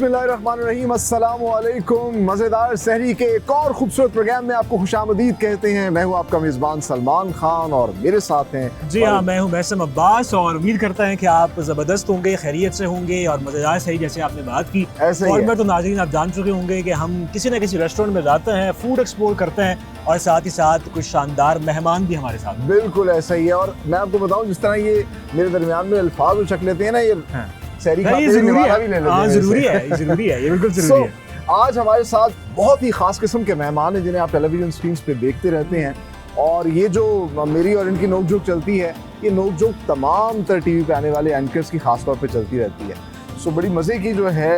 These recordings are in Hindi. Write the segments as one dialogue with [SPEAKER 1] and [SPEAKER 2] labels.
[SPEAKER 1] बिस्मिल्लाहिर्रहमानिर्रहीम, अस्सलामु अलैकुम। मज़ेदार सहरी के एक और खूबसूरत प्रोग्राम में आपको खुशामदीद कहते हैं। मैं हूँ आपका मेज़बान सलमान खान और मेरे साथ हैं
[SPEAKER 2] जी हाँ, मैं हूँ मैसम अब्बास और उम्मीद करता है कि आप ज़बरदस्त होंगे, खैरियत से होंगे और मज़ेदार सहरी जैसे आपने बात की।
[SPEAKER 1] ऐसे ही
[SPEAKER 2] और
[SPEAKER 1] है।
[SPEAKER 2] मैं तो नाज़रीन आप जान चुके होंगे कि हम किसी न किसी रेस्टोरेंट में जाते हैं, फूड एक्सप्लोर करते हैं और साथ ही साथ कुछ शानदार मेहमान भी हमारे साथ।
[SPEAKER 1] बिल्कुल ऐसा ही है। और मैं आपको बताऊं, जिस तरह ये मेरे दरमियान में अल्फाज उछक लेते हैं ना, ये
[SPEAKER 2] हाँ।
[SPEAKER 1] सहरी
[SPEAKER 2] नहीं,
[SPEAKER 1] खाते
[SPEAKER 2] ये
[SPEAKER 1] हुए
[SPEAKER 2] ज़रूरी
[SPEAKER 1] निवाला
[SPEAKER 2] है।
[SPEAKER 1] भी ले लेते
[SPEAKER 2] हाँ,
[SPEAKER 1] हैं
[SPEAKER 2] ज़रूरी
[SPEAKER 1] वैसे।
[SPEAKER 2] है, ज़रूरी है, ये बिल्कुल ज़रूरी है।
[SPEAKER 1] आज हमारे साथ बहुत ही खास किस्म के मेहमान हैं जिन्हें आप टेलीविजन स्क्रीन पे देखते रहते हैं। और ये जो मेरी और इनकी नोकझोंक चलती है, ये नोकझोंक तमाम तर टीवी पे आने वाले एंकर्स की खास तौर पे चलती रहती है। सो बड़ी मज़े की जो है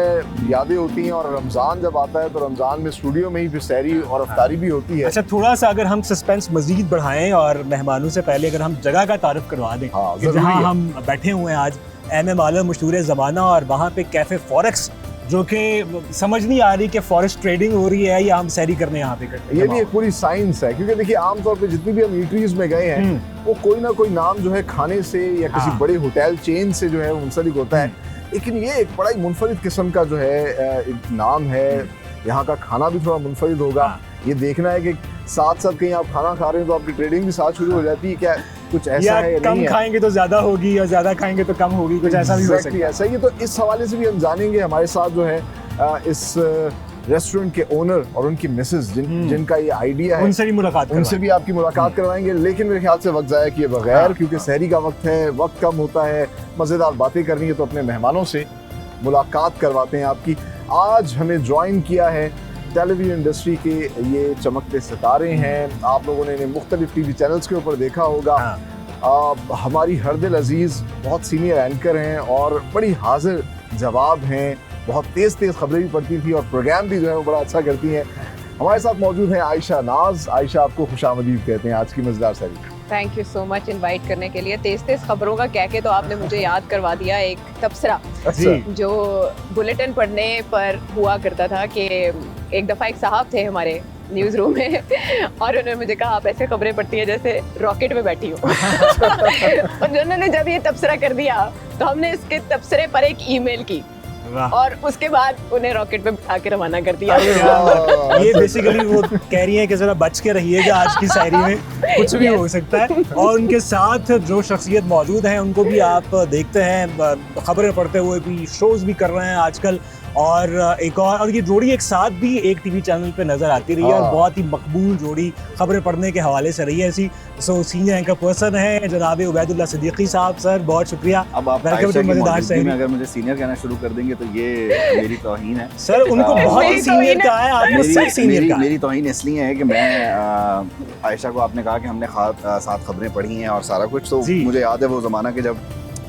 [SPEAKER 1] यादें होती हैं। और रमज़ान जब आता है तो रमज़ान में स्टूडियो में ही फिर सहरी और अफ्तारी भी होती है।
[SPEAKER 2] अच्छा, थोड़ा सा अगर हम सस्पेंस मजीद बढ़ाएं और मेहमानों से पहले अगर हम जगह का तारुफ करवा दें
[SPEAKER 1] हाँ,
[SPEAKER 2] कि
[SPEAKER 1] ज़रूरी
[SPEAKER 2] जहाँ
[SPEAKER 1] है।
[SPEAKER 2] हम बैठे हुए हैं आज, MM आलम मशहूर ज़माना, और वहाँ पे कैफ़े फॉरेक्स, जो कि समझ नहीं आ रही कि फॉरेक्स ट्रेडिंग हो रही है या हम सहरी करने यहाँ पे करते हैं।
[SPEAKER 1] ये भी एक पूरी साइंस है, क्योंकि देखिए आमतौर पे जितनी भी हम ईटरीज में गए हैं वो कोई ना कोई नाम जो है खाने से या किसी
[SPEAKER 2] हाँ।
[SPEAKER 1] बड़े होटल चेन से जो है मुंसलिक होता है। लेकिन ये एक बड़ा ही मुनफरिद किस्म का जो है एक नाम है। यहाँ का खाना भी थोड़ा मुनफरिद होगा।
[SPEAKER 2] हाँ।
[SPEAKER 1] ये देखना है कि साथ साथ कहीं आप खाना खा रहे हैं तो आपकी ट्रेडिंग भी साथ शुरू हो जाती है, क्या कुछ ऐसा
[SPEAKER 2] या
[SPEAKER 1] है या
[SPEAKER 2] कम
[SPEAKER 1] नहीं है?
[SPEAKER 2] खाएंगे तो ज्यादा होगी और ज्यादा खाएंगे तो कम होगी, कुछ ऐसा भी हो
[SPEAKER 1] Exactly,
[SPEAKER 2] सकता है।
[SPEAKER 1] ऐसा ही है। तो इस हवाले से भी हम जानेंगे। हमारे साथ जो है इस रेस्टोरेंट के ओनर और उनकी मिसेस जिनका ये आइडिया है,
[SPEAKER 2] उनसे भी मुलाकात
[SPEAKER 1] उनसे भी आपकी मुलाकात करवाएंगे। लेकिन मेरे ख्याल से वक्त ज़ाया किए बगैर,
[SPEAKER 2] हाँ,
[SPEAKER 1] क्योंकि सहरी का वक्त है, वक्त कम होता है, मज़ेदार बातें करनी है, तो अपने मेहमानों से मुलाकात करवाते हैं आपकी। आज हमें ज्वाइन किया है टेलीविजन इंडस्ट्री के ये चमकते सितारे हैं। आप लोगों ने इन्हें मुख्तलिफ टीवी चैनल्स के ऊपर देखा होगा। हमारी हरदिल अजीज़ बहुत सीनियर एंकर हैं और बड़ी हाजिर जवाब हैं, बहुत तेज़ तेज़ खबरें भी पढ़ती थी और प्रोग्राम भी जो है वो बड़ा अच्छा करती हैं। हमारे साथ मौजूद हैं आयशा नाज। आयशा, आपको खुशामदीद कहते हैं आज की मज़ेदार सहरी।
[SPEAKER 3] Thank you so much invite करने के लिए। तेज तेज खबरों का कह के तो आपने मुझे याद करवा दिया एक तबसरा
[SPEAKER 1] अच्छा,
[SPEAKER 3] जो बुलेटिन पढ़ने पर हुआ करता था कि एक दफ़ा एक साहब थे हमारे न्यूज़ रूम में और उन्होंने मुझे कहा आप ऐसे खबरें पढ़ती हैं जैसे रॉकेट में बैठी हो। और उन्होंने जब ये तबसरा कर दिया तो हमने इसके तबसरे पर एक ईमेल की और उसके बाद उन्हें रॉकेट पे बिठा के रवाना कर दिया।
[SPEAKER 2] ये बेसिकली वो कह रही हैं कि जरा बच के रहिएगा आज की शायरी में, कुछ भी हो सकता है। और उनके साथ जो शख्सियत मौजूद हैं उनको भी आप देखते हैं खबरें पढ़ते हुए भी, शोज भी कर रहे हैं आजकल। और एक और ये जोड़ी एक साथ भी एक टीवी चैनल पे नजर आती रही है और बहुत ही मकबूल जोड़ी खबरें पढ़ने के हवाले से रही है ऐसी। सो सीनियर एंकर पर्सन है जनाब उबैदुल्लाह सिद्दीकी साहब। सर बहुत शुक्रिया।
[SPEAKER 4] अब आप
[SPEAKER 2] वेलकम
[SPEAKER 4] आयशा
[SPEAKER 2] टू
[SPEAKER 4] की
[SPEAKER 2] मज़ेदार
[SPEAKER 4] मौजूदगी
[SPEAKER 2] सहरी।
[SPEAKER 4] में अगर मुझे सीनियर कहना शुरू कर देंगे तो ये मेरी तौहीन है।
[SPEAKER 2] सर उनको बहुत ही सीनियर कहा है, आपने सब सीनियर कहा है।
[SPEAKER 4] मेरी तौहीन इसलिए है कि मैं आयशा को आपने कहा कि हमने साथ खबरें पढ़ी हैं और सारा कुछ, तो
[SPEAKER 2] जी।
[SPEAKER 4] मुझे याद है वो ज़माना कि जब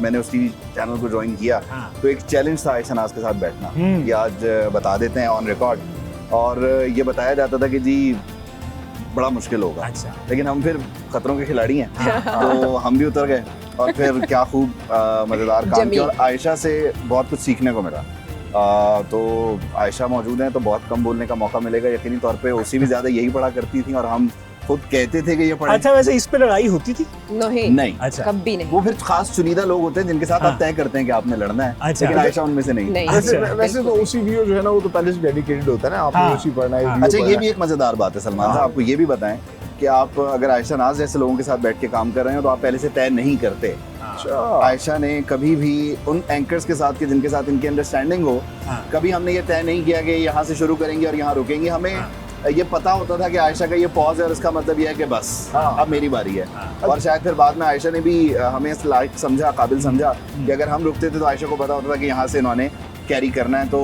[SPEAKER 4] मैंने उस टीवी चैनल को ज्वाइन किया
[SPEAKER 2] हाँ।
[SPEAKER 4] तो एक चैलेंज था आयशा नाज के साथ बैठना। ये आज बता देते हैं ऑन रिकॉर्ड। और ये बताया जाता था कि जी बड़ा मुश्किल होगा,
[SPEAKER 2] अच्छा।
[SPEAKER 4] लेकिन हम फिर खतरों के खिलाड़ी हैं तो हम भी उतर गए और फिर क्या खूब मज़ेदार काम किया और आयशा से बहुत कुछ सीखने को मिला। तो आयशा मौजूद हैं तो बहुत कम बोलने का मौका मिलेगा यकीनी तौर पे। उसी भी ज़्यादा यही पढ़ा करती थी और हम खुद कहते थे कि ये पढ़े।
[SPEAKER 2] अच्छा, वैसे इस पे लड़ाई होती थी?
[SPEAKER 4] नहीं,
[SPEAKER 2] अच्छा,
[SPEAKER 3] कभी नहीं।
[SPEAKER 4] वो फिर खास चुनिंदा लोग होते हैं जिनके साथ
[SPEAKER 2] हाँ।
[SPEAKER 4] आप तय करते हैं कि आपने लड़ना है।
[SPEAKER 2] अच्छा।
[SPEAKER 4] लेकिन आयशा उनमें से नहीं।
[SPEAKER 1] वैसे तो उसी वीडियो जो है ना वो तो पहले से डेडिकेटेड होता है ना, आपने
[SPEAKER 2] हाँ।
[SPEAKER 1] उसी पढ़ना है।
[SPEAKER 2] हाँ।
[SPEAKER 1] video
[SPEAKER 4] अच्छा, ये
[SPEAKER 1] पढ़ना
[SPEAKER 4] भी एक मजेदार बात है सलमान साहब, आपको ये भी बताएं कि आप अगर आयशा नाज जैसे लोगों के साथ बैठ के काम कर रहे हैं तो आप पहले से तय नहीं करते।
[SPEAKER 1] अच्छा।
[SPEAKER 4] आयशा ने कभी भी उन एंकर्स के साथ के जिनके साथ इनकी अंडरस्टैंडिंग हो, कभी हमने ये तय नहीं किया कि यहाँ से शुरू करेंगे और यहाँ रुकेंगे। हमें ये पता होता था कि आयशा का ये पॉज है और इसका मतलब ये है कि बस अब मेरी बारी है। और शायद फिर बाद में आयशा ने भी हमें इस लायक समझा, काबिल समझा कि अगर हम रुकते थे तो आयशा को पता होता था कि यहाँ से इन्होंने कैरी करना है। तो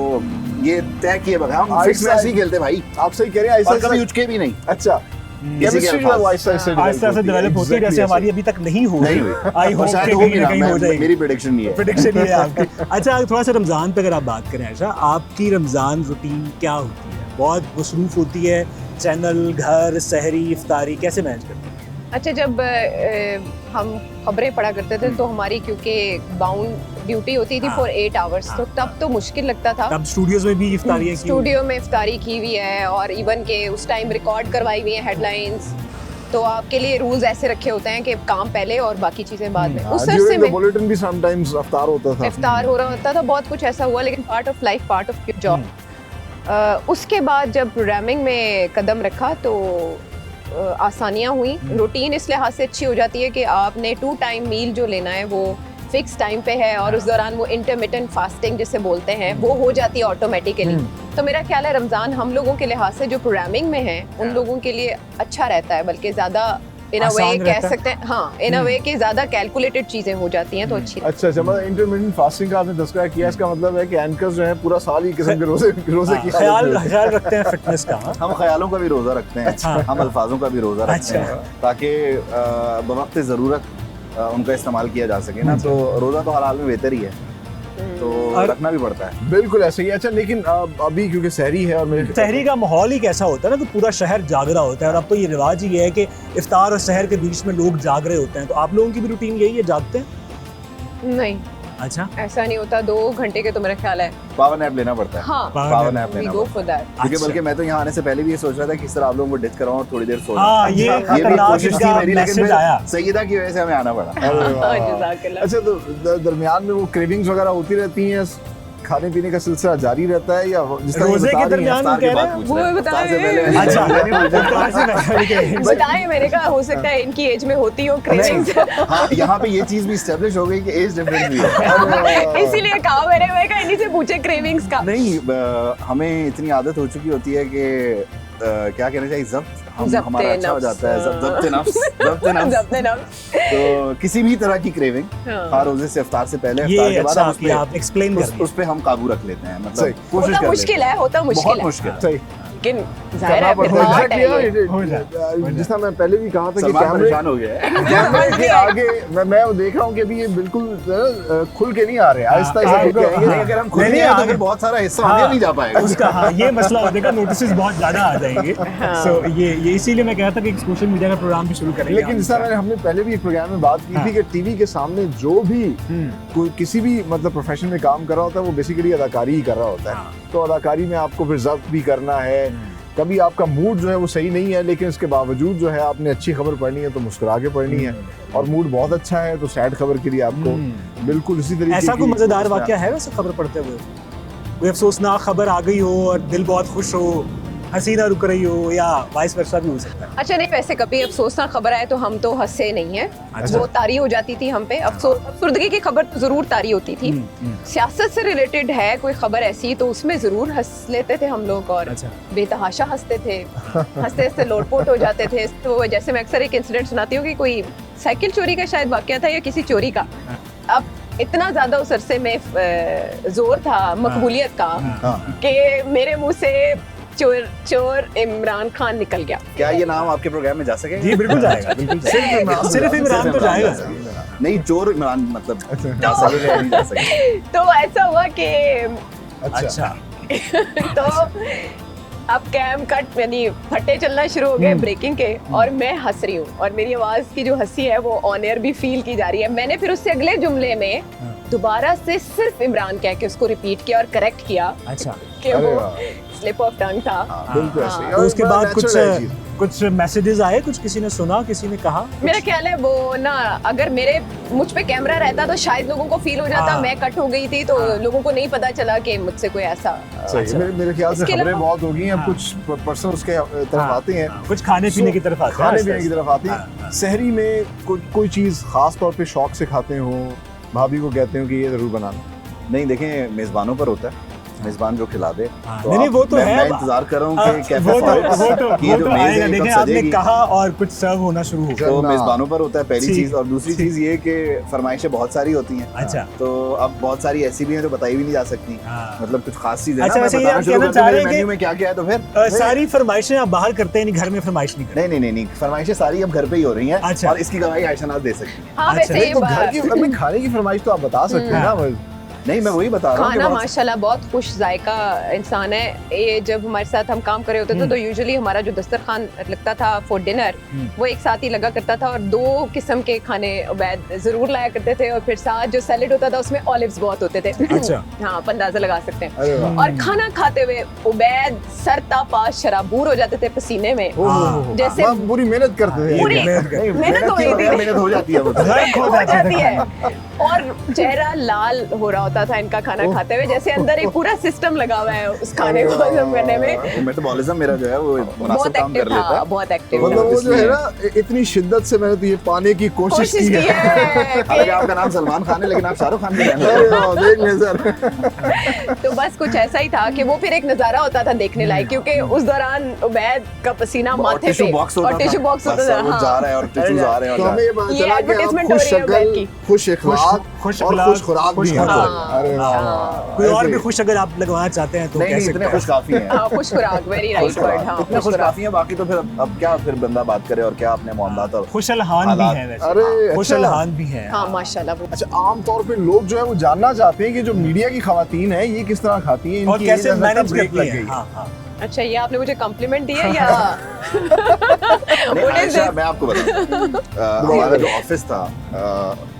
[SPEAKER 4] ये तय किए बगैर हम फिक्स में ऐसे ही खेलते भाई,
[SPEAKER 1] आप सही कह रहे हैं।
[SPEAKER 4] और कभी उचके भी नहीं।
[SPEAKER 1] अच्छा,
[SPEAKER 4] किसी के
[SPEAKER 1] केमिस्ट्री जो है वो आहिस्ता
[SPEAKER 2] आहिस्ता से डेवलप होती है, जैसे हमारी अभी तक नहीं हुई।
[SPEAKER 4] नहीं हुई।
[SPEAKER 2] आई होप
[SPEAKER 4] शायद
[SPEAKER 2] कि
[SPEAKER 4] होगी
[SPEAKER 2] कहीं ना
[SPEAKER 4] ना,
[SPEAKER 2] कहीं हो जाएगी।
[SPEAKER 4] मेरी प्रेडिक्शन ये है।
[SPEAKER 2] प्रेडिक्शन ये है आपकी। अच्छा, थोड़ा सा रमज़ान पे अगर आप बात करें आयशा, आपकी रमज़ान रूटीन क्या होती है? बहुत मसरूफ़ होती है, चैनल, घर, सहरी, इफ्तारी, कैसे मैनेज करते हैं?
[SPEAKER 3] अच्छा, जब हम खबरें पढ़ा करते थे तो हमारी क्योंकि बाउंड ड्यूटी होती थी फॉर 8 आवर्स, तो तब तो मुश्किल लगता था।
[SPEAKER 2] तब स्टूडियोज में भी इफ्तारी की
[SPEAKER 3] स्टूडियो में इफ्तारी की हुई है और इवन के उस टाइम रिकॉर्ड करवाई हुई है हेडलाइंस। तो आपके लिए रूल्स ऐसे रखे होते हैं कि काम पहले और बाकी चीजें बाद में। उस अरसे
[SPEAKER 1] ड्यूरिंग द
[SPEAKER 3] में
[SPEAKER 1] बुलेटिन भी समटाइम्स इफ्तार होता था।
[SPEAKER 3] इफ्तार हो रहा होता था, बहुत कुछ ऐसा हुआ, लेकिन part of life, part of your job. उसके बाद जब प्रोग्रामिंग में कदम रखा तो आसानियाँ हुई। रूटीन इस लिहाज से अच्छी हो जाती है कि आपने 2 टाइम मील जो लेना है वो फिक्स टाइम पे है, और उस दौरान वो इंटरमिटेंट फास्टिंग जिसे बोलते हैं वो हो जाती है ऑटोमेटिकली। तो मेरा ख्याल है रमज़ान हम लोगों के लिहाज से जो प्रोग्रामिंग में है उन लोगों के लिए अच्छा रहता है, बल्कि ज़्यादा इन अ वे कह सकते हैं, हाँ इन अ वे कि ज़्यादा कैलकुलेटेड चीज़ें हो जाती हैं तो अच्छी।
[SPEAKER 1] अच्छा, मतलब इंटरमिटेंट फास्टिंग का आपने तज़किरा किया, इसका मतलब है कि एंकर्स जो है पूरा साल ही किस्म के रोजे की
[SPEAKER 2] ख्याल रखते हैं फिटनेस का।
[SPEAKER 4] हम ख्यालों का भी रोजा रखते हैं, हम अल्फाजों का भी रोजा रखते हैं ताकि बवक्त ज़रूरत उनका इस्तेमाल किया जा सके ना। तो रोजा तो हर हाल में बेहतर ही है, तो रखना भी पड़ता है।
[SPEAKER 1] बिल्कुल ऐसे ही। अच्छा, लेकिन अभी क्योंकि सहरी है और मेरे
[SPEAKER 2] सहरी का माहौल ही कैसा होता है ना, तो पूरा शहर जाग रहा होता है, और अब तो ये रिवाज ही है कि इफ्तार और सहर के बीच में लोग जाग रहे होते हैं। तो आप लोगों की भी रूटीन यही है, जागते हैं?
[SPEAKER 3] नहीं,
[SPEAKER 2] अच्छा,
[SPEAKER 3] ऐसा नहीं होता। 2 घंटे के तो मेरा ख्याल है
[SPEAKER 4] पावर नैप लेना पड़ता है।
[SPEAKER 3] हाँ,
[SPEAKER 4] पावर नैप
[SPEAKER 3] we
[SPEAKER 4] लेना
[SPEAKER 3] go
[SPEAKER 4] पड़ता
[SPEAKER 3] for that।
[SPEAKER 4] है। क्योंकि बल्कि मैं तो यहाँ आने से पहले भी ये सोच रहा था कि इस तरह आप लोगों को डिच कराऊं और थोड़ी देर सो
[SPEAKER 2] हाँ, ये
[SPEAKER 4] भी
[SPEAKER 2] खतरनाक
[SPEAKER 4] कोशिश थी
[SPEAKER 2] इनका
[SPEAKER 4] मेरी, लेकिन
[SPEAKER 2] मैसेज आया।
[SPEAKER 4] फिर सईदा की वजह से हमें आना पड़ा।
[SPEAKER 3] जज़ाकल्लाह।
[SPEAKER 1] अच्छा, तो दरमियान में वो क्रेविंग्स वगैरह होती रहती हैं, खाने पीने का सिलसिला जारी रहता है, या जिस तरह
[SPEAKER 2] रोजे के दरमियान
[SPEAKER 4] इफ्तार
[SPEAKER 2] कह
[SPEAKER 4] की
[SPEAKER 2] रहे
[SPEAKER 4] बात
[SPEAKER 2] हैं?
[SPEAKER 4] पूछ
[SPEAKER 3] वो
[SPEAKER 4] रहे हैं।
[SPEAKER 3] बताएं।
[SPEAKER 4] इफ्तार से पहले
[SPEAKER 2] अच्छा,
[SPEAKER 3] बताएं, मैंने कहा हो सकता है इनकी एज में होती हो क्रेविंग्स।
[SPEAKER 4] हाँ, यहाँ पे ये चीज भी स्टेब्लिश हो गई कि एज डिफरेंस भी है।
[SPEAKER 3] इसीलिए कहा मैं कहा इन्हीं से पूछे क्रेविंग्स का।
[SPEAKER 4] नहीं, हमें इतनी आदत हो चुकी होती है कि क्या कहना चाहिए, जब्त हमारा अच्छा हो जाता है, जब्त नफ्स। तो किसी भी तरह की क्रेविंग हर रोजे से इफ्तार से पहले, इफ्तार के बाद
[SPEAKER 2] आप एक्सप्लेन
[SPEAKER 4] उस पे हम काबू रख लेते हैं। मतलब कोशिश
[SPEAKER 3] होता
[SPEAKER 4] कर
[SPEAKER 3] मुश्किल है, होता मुश्किल
[SPEAKER 4] बहुत
[SPEAKER 3] है,
[SPEAKER 4] मुश्किल है।
[SPEAKER 1] सही
[SPEAKER 3] लेकिन जाहिर है फिर
[SPEAKER 1] हो
[SPEAKER 3] बात
[SPEAKER 1] जाती
[SPEAKER 3] है
[SPEAKER 1] है।
[SPEAKER 3] ये।
[SPEAKER 1] जिस तरह मैं पहले भी कहा था कि
[SPEAKER 4] सलमान
[SPEAKER 1] कैमरे
[SPEAKER 4] परेशान हो गया है।
[SPEAKER 1] कैमरे के आगे मैं वो देख रहा हूँ कि अभी ये बिल्कुल खुल के नहीं आ रहे, आहिस्ता आहिस्ता खुल के आएंगे।
[SPEAKER 4] नहीं, अगर हम खुद
[SPEAKER 2] नहीं,
[SPEAKER 4] नहीं आए तो
[SPEAKER 2] आगे-
[SPEAKER 4] फिर बहुत सारा हिस्सा आगे नहीं जा पाएगा।
[SPEAKER 2] उसका हाँ, ये मसला हो जाएगा, नोटिसेस बहुत ज्यादा आ जाएंगे। सो ये इसीलिए मैं कह रहा था कि सोशल मीडिया का प्रोग्राम भी शुरू करेंगे।
[SPEAKER 1] लेकिन जिस तरह हमने पहले भी एक प्रोग्राम में बात की थी कि टीवी के सामने जो भी कोई किसी भी मतलब प्रोफेशन में काम कर रहा होता है वो बेसिकली अदाकारी ही कर रहा होता है। तो अदाकारी में आपको फिर जब्त भी करना है, कभी आपका मूड जो है वो सही नहीं है, लेकिन इसके बावजूद जो है आपने अच्छी खबर पढ़नी है तो मुस्कुरा के पढ़नी है, और मूड बहुत अच्छा है तो सैड खबर के लिए आपको बिल्कुल इसी तरीके
[SPEAKER 2] ऐसा कोई
[SPEAKER 1] की-
[SPEAKER 2] मजेदार वाकया है वैसे खबर पढ़ते हुए, कोई अफसोसनाक खबर आ गई हो और दिल बहुत खुश हो, हसीना रुक रही हो, या वाइस वर्सा भी हो सकता है?
[SPEAKER 3] अच्छा नहीं, वैसे कभी अफसोसनाक खबर आए तो हम तो हंसे नहीं है,
[SPEAKER 2] अच्छा।
[SPEAKER 3] वो तारी हो जाती थी हम पे। अफसुर्दगी की खबर तो जरूर तारी होती थी। सियासत से रिलेटेड है कोई खबर ऐसी तो उसमें जरूर हंस लेते थे हम लोग, और
[SPEAKER 2] अच्छा।
[SPEAKER 3] बेतहाशा हंसते थे, हंसते हंसते लोटपोट हो जाते थे। तो जैसे मैं अक्सर एक इंसिडेंट सुनाती हूँ कि कोई साइकिल चोरी का शायद वाकया था या किसी चोरी का। अब इतना ज्यादा उस अरसे में जोर था मकबूलियत का कि मेरे मुंह से चोर इमरान खान निकल गया।
[SPEAKER 4] क्या ये नाम आपके प्रोग्राम में जा सकेगा?
[SPEAKER 2] जी बिल्कुल जाएगा, बिल्कुल सिर्फ इमरान तो जाएगा।
[SPEAKER 4] नहीं, चोर इमरान मतलब जा सकेगा या नहीं जा सकेगा?
[SPEAKER 3] तो ऐसा हुआ कि
[SPEAKER 2] अच्छा,
[SPEAKER 3] तो अब कैम कट यानी फट्टे चलना शुरू हो गए ब्रेकिंग के, और मैं हंस रही हूँ और मेरी आवाज की जो हंसी है वो ऑन एयर भी फील की जा रही है। मैंने फिर उससे अगले जुमले में दोबारा से सिर्फ इमरान कह के उसको रिपीट किया और करेक्ट किया
[SPEAKER 2] अच्छा,
[SPEAKER 3] कि वो स्लिप ऑफ टंग था।
[SPEAKER 1] बिल्कुल ऐसे ही।
[SPEAKER 2] तो उसके
[SPEAKER 1] और
[SPEAKER 2] बाद
[SPEAKER 1] बड़ा natural है चीज़।
[SPEAKER 2] कुछ मैसेजेस आए, कुछ किसी ने सुना, किसी ने कहा?
[SPEAKER 3] मेरा ख्याल है वो ना, अगर मुझ पे कैमरा रहता तो शायद लोगों को फील हो जाता
[SPEAKER 2] हाँ।
[SPEAKER 3] मैं कट हो गई थी, तो लोगों को नहीं पता चला कि मुझसे कोई ऐसा।
[SPEAKER 1] सही, मेरे ख्याल से
[SPEAKER 3] इसके
[SPEAKER 1] खबरें
[SPEAKER 3] अलावा-
[SPEAKER 1] बहुत हो गई हैं। अब कुछ पर्सन उसके तरफ आते हैं,
[SPEAKER 2] कुछ खाने पीने की तरफ आते हैं,
[SPEAKER 1] खाने पीने की तरफ आते
[SPEAKER 2] हाँ,
[SPEAKER 1] हैं। सहरी में कोई चीज़ खास तौर पे शौक से खाते हो, भाभी को कहते हो कि ये जरूर बनाना?
[SPEAKER 4] नहीं, देखें, मेजबानों पर होता है, मेजबान जो खिला दे। तो
[SPEAKER 2] नहीं, वो तो
[SPEAKER 4] मैं
[SPEAKER 2] है।
[SPEAKER 4] इंतजार कर रहा हूँ कि कैफे
[SPEAKER 2] वो
[SPEAKER 4] फॉरेस्ट की ये जो
[SPEAKER 2] तो
[SPEAKER 4] मेज
[SPEAKER 2] आएगा।
[SPEAKER 4] है
[SPEAKER 2] देखें,
[SPEAKER 4] कब
[SPEAKER 2] आपने
[SPEAKER 4] सजेगी।
[SPEAKER 2] कहा और कुछ सर्व होना शुरू हो गया।
[SPEAKER 4] तो
[SPEAKER 1] ना।
[SPEAKER 4] मेजबानों पर होता है पहली
[SPEAKER 2] ठीक,
[SPEAKER 4] चीज, और दूसरी
[SPEAKER 2] ठीक।
[SPEAKER 4] चीज ये कि फरमाइशें बहुत सारी होती हैं।
[SPEAKER 2] अच्छा।
[SPEAKER 4] तो अब बहुत सारी ऐसी भी हैं जो बताई भी नहीं जा सकती।
[SPEAKER 2] हाँ।
[SPEAKER 4] मतलब कुछ खास चीज है
[SPEAKER 2] अच्छा,
[SPEAKER 4] ना, मैं
[SPEAKER 2] वैसे ये
[SPEAKER 4] बताना
[SPEAKER 2] आप
[SPEAKER 4] शुरू
[SPEAKER 2] कहना
[SPEAKER 4] कर
[SPEAKER 2] चाह
[SPEAKER 4] दूं
[SPEAKER 2] रहे
[SPEAKER 4] मेरे
[SPEAKER 2] हैं
[SPEAKER 4] मेन्यू में क्या क्या है तो फिर
[SPEAKER 2] सारी फरमाइशें आप बाहर करते हैं, घर में फरमाइश नहीं करते?
[SPEAKER 4] नहीं, फरमाइशें सारी अब घर पे ही हो रही हैं।
[SPEAKER 2] अच्छा।
[SPEAKER 4] और इसकी गवाही आयशा नाज दे सकती है।
[SPEAKER 3] हाँ
[SPEAKER 2] अच्छा,
[SPEAKER 3] वैसे
[SPEAKER 1] तो घर की अपनी खाने की फरमाइश तो आप बता सकते हैं ना।
[SPEAKER 4] नहीं मैं वही बता रहा हूँ कि
[SPEAKER 3] खाना
[SPEAKER 4] बहुत-
[SPEAKER 3] माशाल्लाह बहुत खुश जायका इंसान है। ये जब हमारे साथ हम काम कर रहे होते थे तो यूजुअली हमारा जो दस्तरखान लगता था फॉर डिनर वो एक साथ ही लगा करता था और 2 किस्म के खाने उबैद जरूर लाया करते थे और फिर साथ जो सैलेड होता था उसमें ऑलिव्स बहुत होते थे।
[SPEAKER 2] अच्छा।
[SPEAKER 3] हाँ, आप अंदाजा लगा सकते हैं।
[SPEAKER 1] अरे वाह।
[SPEAKER 3] और खाना खाते हुए उबैद सरतापा शराबूर हो जाते थे पसीने में,
[SPEAKER 1] ओहो,
[SPEAKER 3] जैसे
[SPEAKER 1] आप पूरी मेहनत करते थे
[SPEAKER 3] पूरी
[SPEAKER 2] मेहनत कर-
[SPEAKER 1] नहीं,
[SPEAKER 3] मेहनत हो
[SPEAKER 4] की
[SPEAKER 3] रही
[SPEAKER 4] बगैर
[SPEAKER 3] थी।
[SPEAKER 4] मेहनत हो जाती है वो तो।
[SPEAKER 2] रंग
[SPEAKER 3] हो
[SPEAKER 2] हो
[SPEAKER 3] जाती है और चेहरा लाल हो रहा होता था इनका खाना खाते हुए, जैसे अंदर एक पूरा सिस्टम लगा हुआ है उस खाने को हजम करने में।
[SPEAKER 4] मेटाबॉलिज्म मेरा जो है वो मुनासिब
[SPEAKER 3] बहुत
[SPEAKER 4] काम कर
[SPEAKER 3] एक्टिव
[SPEAKER 4] लेता
[SPEAKER 3] था,
[SPEAKER 4] है।
[SPEAKER 3] बहुत एक्टिव
[SPEAKER 1] मतलब वो जो है
[SPEAKER 4] इसलिए-
[SPEAKER 1] ना इतनी शिद्दत से मैंने तो ये पाने की कोशिश
[SPEAKER 3] कोशिश
[SPEAKER 1] की
[SPEAKER 3] की
[SPEAKER 1] है।
[SPEAKER 3] है
[SPEAKER 4] हालांकि
[SPEAKER 3] कि-
[SPEAKER 4] आपका नाम सलमान खान है लेकिन आप शाहरुख खान के
[SPEAKER 1] अरे
[SPEAKER 4] रहने
[SPEAKER 1] वाह, देख ले सर।
[SPEAKER 3] तो बस कुछ ऐसा ही था कि वो फिर एक नजारा होता था देखने लायक, क्योंकि उस दौरान उबैद का पसीना माथे
[SPEAKER 4] टिश्यू
[SPEAKER 3] पे
[SPEAKER 4] बॉक्स होता
[SPEAKER 3] और टिश्यू
[SPEAKER 4] था।
[SPEAKER 3] बॉक्स होता
[SPEAKER 4] बस
[SPEAKER 3] था।
[SPEAKER 4] वो जा रहा है और टिश्यूज आ रहे हैं
[SPEAKER 1] तो
[SPEAKER 4] और
[SPEAKER 1] हमें ये पता
[SPEAKER 3] ये
[SPEAKER 1] चला कि आप
[SPEAKER 3] advertisement हो
[SPEAKER 1] खुश
[SPEAKER 3] रही है बैठ
[SPEAKER 1] शक्ल,
[SPEAKER 3] की।
[SPEAKER 1] खुश इखलाक
[SPEAKER 2] खुश
[SPEAKER 1] और
[SPEAKER 2] इखलाक,
[SPEAKER 1] खुश खुराक भी
[SPEAKER 2] खुश
[SPEAKER 1] हैं।
[SPEAKER 2] खुराक।
[SPEAKER 1] अरे वाह,
[SPEAKER 3] हाँ।
[SPEAKER 2] कोई और
[SPEAKER 1] ऐसे
[SPEAKER 2] भी
[SPEAKER 1] ही।
[SPEAKER 2] खुश अगर आप लगवाना चाहते हैं तो
[SPEAKER 4] नहीं
[SPEAKER 2] कह
[SPEAKER 4] नहीं
[SPEAKER 2] सकते
[SPEAKER 4] इतने
[SPEAKER 2] हैं।
[SPEAKER 4] खुश काफी हैं।
[SPEAKER 3] हाँ, खुश खुराक, वेरी राइट वर्ड। हाँ,
[SPEAKER 4] इतने
[SPEAKER 3] खुश
[SPEAKER 4] खुश
[SPEAKER 3] खुराक।
[SPEAKER 4] काफी हैं, बाकी तो फिर अब क्या फिर बंदा बात करे और क्या अपने मामलात और
[SPEAKER 2] खुशलहान भी
[SPEAKER 4] हालात।
[SPEAKER 2] है वैसे।
[SPEAKER 1] अरे अच्छा।
[SPEAKER 2] खुशलहान भी है।
[SPEAKER 3] हाँ माशाल्लाह वो
[SPEAKER 1] अच्छा, आमतौर पे लोग जो है वो जानना चाहते हैं कि जो मीडिया की खवातीन है ये किस तरह खाती हैं,
[SPEAKER 2] और
[SPEAKER 1] इनकी
[SPEAKER 2] कैसे
[SPEAKER 1] एज ऐसा
[SPEAKER 2] मैनेज
[SPEAKER 1] ब्रेक
[SPEAKER 2] करती
[SPEAKER 1] लग
[SPEAKER 2] है।
[SPEAKER 1] गई।
[SPEAKER 2] हाँ हाँ।
[SPEAKER 3] अच्छा, ये आपने मुझे कॉम्प्लीमेंट दिया या
[SPEAKER 4] नहीं,
[SPEAKER 3] What is
[SPEAKER 4] आयशा,
[SPEAKER 3] this?
[SPEAKER 4] मैं आपको बताऊं हमारा जो ऑफिस था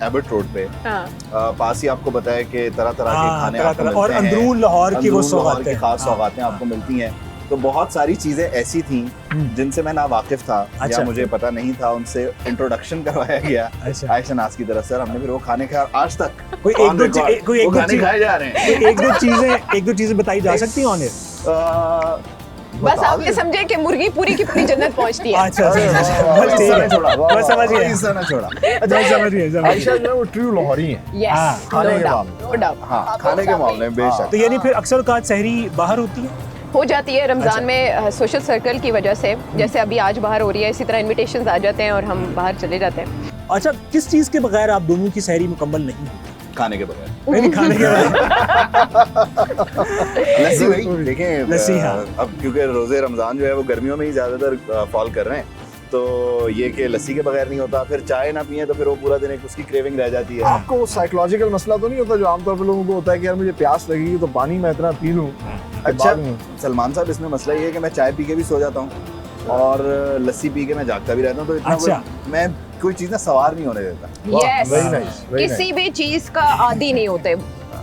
[SPEAKER 4] एबर्ट रोड पे
[SPEAKER 3] हाँ,
[SPEAKER 4] पास ही आपको बताया कि तरह तरह के
[SPEAKER 2] हाँ,
[SPEAKER 4] खाने
[SPEAKER 2] तरह
[SPEAKER 4] आपको
[SPEAKER 2] तरह और
[SPEAKER 4] मिलते हैं।
[SPEAKER 2] अंदरून लाहौर की वो
[SPEAKER 4] अंदरून लाहौर की
[SPEAKER 2] सौगातें
[SPEAKER 4] खास
[SPEAKER 2] हाँ,
[SPEAKER 4] सौगातें
[SPEAKER 2] हाँ।
[SPEAKER 4] आपको मिलती हैं। तो बहुत सारी चीजें ऐसी थी जिनसे मैं ना वाकिफ था
[SPEAKER 2] अच्छा।
[SPEAKER 4] या मुझे पता नहीं था, उनसे इंट्रोडक्शन करवाया गया
[SPEAKER 2] अच्छा।
[SPEAKER 4] आयशा नाज की तरफ से और हमने फिर वो खाने खाया आज तक
[SPEAKER 2] कोई
[SPEAKER 4] on
[SPEAKER 2] एक दो
[SPEAKER 4] record,
[SPEAKER 2] कोई एक
[SPEAKER 4] वो
[SPEAKER 2] दो
[SPEAKER 4] खाने
[SPEAKER 2] चीज
[SPEAKER 4] खाए जा रहे हैं।
[SPEAKER 2] कोई एक दो चीजें बताई जा सकती हैं ऑन
[SPEAKER 3] बस आप ये समझे कि मुर्गी पूरी की पूरी जन्नत पहुंचती है।
[SPEAKER 2] अच्छा
[SPEAKER 1] अरे वाह,
[SPEAKER 2] अच्छा,
[SPEAKER 1] वाह,
[SPEAKER 2] बस
[SPEAKER 1] वाह,
[SPEAKER 2] ठीक
[SPEAKER 4] हिस्सा
[SPEAKER 2] है।
[SPEAKER 4] न छोड़ा
[SPEAKER 2] बस समझ गए।
[SPEAKER 4] हिस्सा न छोड़ा।
[SPEAKER 2] अच्छा समझ गए
[SPEAKER 1] आयशा जो है वो ट्रू लाहौरी हैं।
[SPEAKER 3] यस,
[SPEAKER 2] हाँ,
[SPEAKER 1] खाने
[SPEAKER 3] नो
[SPEAKER 1] के
[SPEAKER 3] डाउट,
[SPEAKER 1] मामले
[SPEAKER 3] नो डाउट।
[SPEAKER 4] हाँ खाने के मामले में बेशक
[SPEAKER 2] तो यानी फिर अक्सर औकात सहरी बाहर होती है।
[SPEAKER 3] हो जाती है रमजान में सोशल सर्कल की वजह से, जैसे अभी आज बाहर हो रही है, इसी तरह इनविटेशंस आ जाते हैं और हम बाहर चले जाते हैं।
[SPEAKER 2] अच्छा, किस चीज के बगैर आप दोनों की सहरी मुकम्मल नहीं होती?
[SPEAKER 4] खाने के बगैर
[SPEAKER 2] नहीं खाने के बगैर।
[SPEAKER 4] लस्सी भाई देखें
[SPEAKER 2] लस्सी, हाँ।
[SPEAKER 4] अब क्योंकि रोजे रमजान जो है वो गर्मियों में ही ज्यादातर फॉल कर रहे हैं, तो ये कि लस्सी के बगैर नहीं होता, फिर चाय ना पिए तो फिर वो पूरा दिन एक उसकी क्रेविंग रह जाती है।
[SPEAKER 1] आपको वो साइकोलॉजिकल मसला तो नहीं होता जो आमतौर पे लोगों को होता है कि यार मुझे प्यास लगेगी तो पानी मैं इतना पी लूं कि
[SPEAKER 4] अच्छा
[SPEAKER 1] बाद में-
[SPEAKER 4] सलमान साहब, इसमें मसला ये है कि मैं चाय पी के भी सो जाता हूँ और लस्सी पी के मैं जागता भी रहता हूँ, तो इतना
[SPEAKER 2] अच्छा।
[SPEAKER 4] मैं कोई चीज ना सवार नहीं होने देता।
[SPEAKER 1] वाह,
[SPEAKER 3] यस,
[SPEAKER 1] very nice, very
[SPEAKER 3] किसी भी चीज का आदी नहीं होते,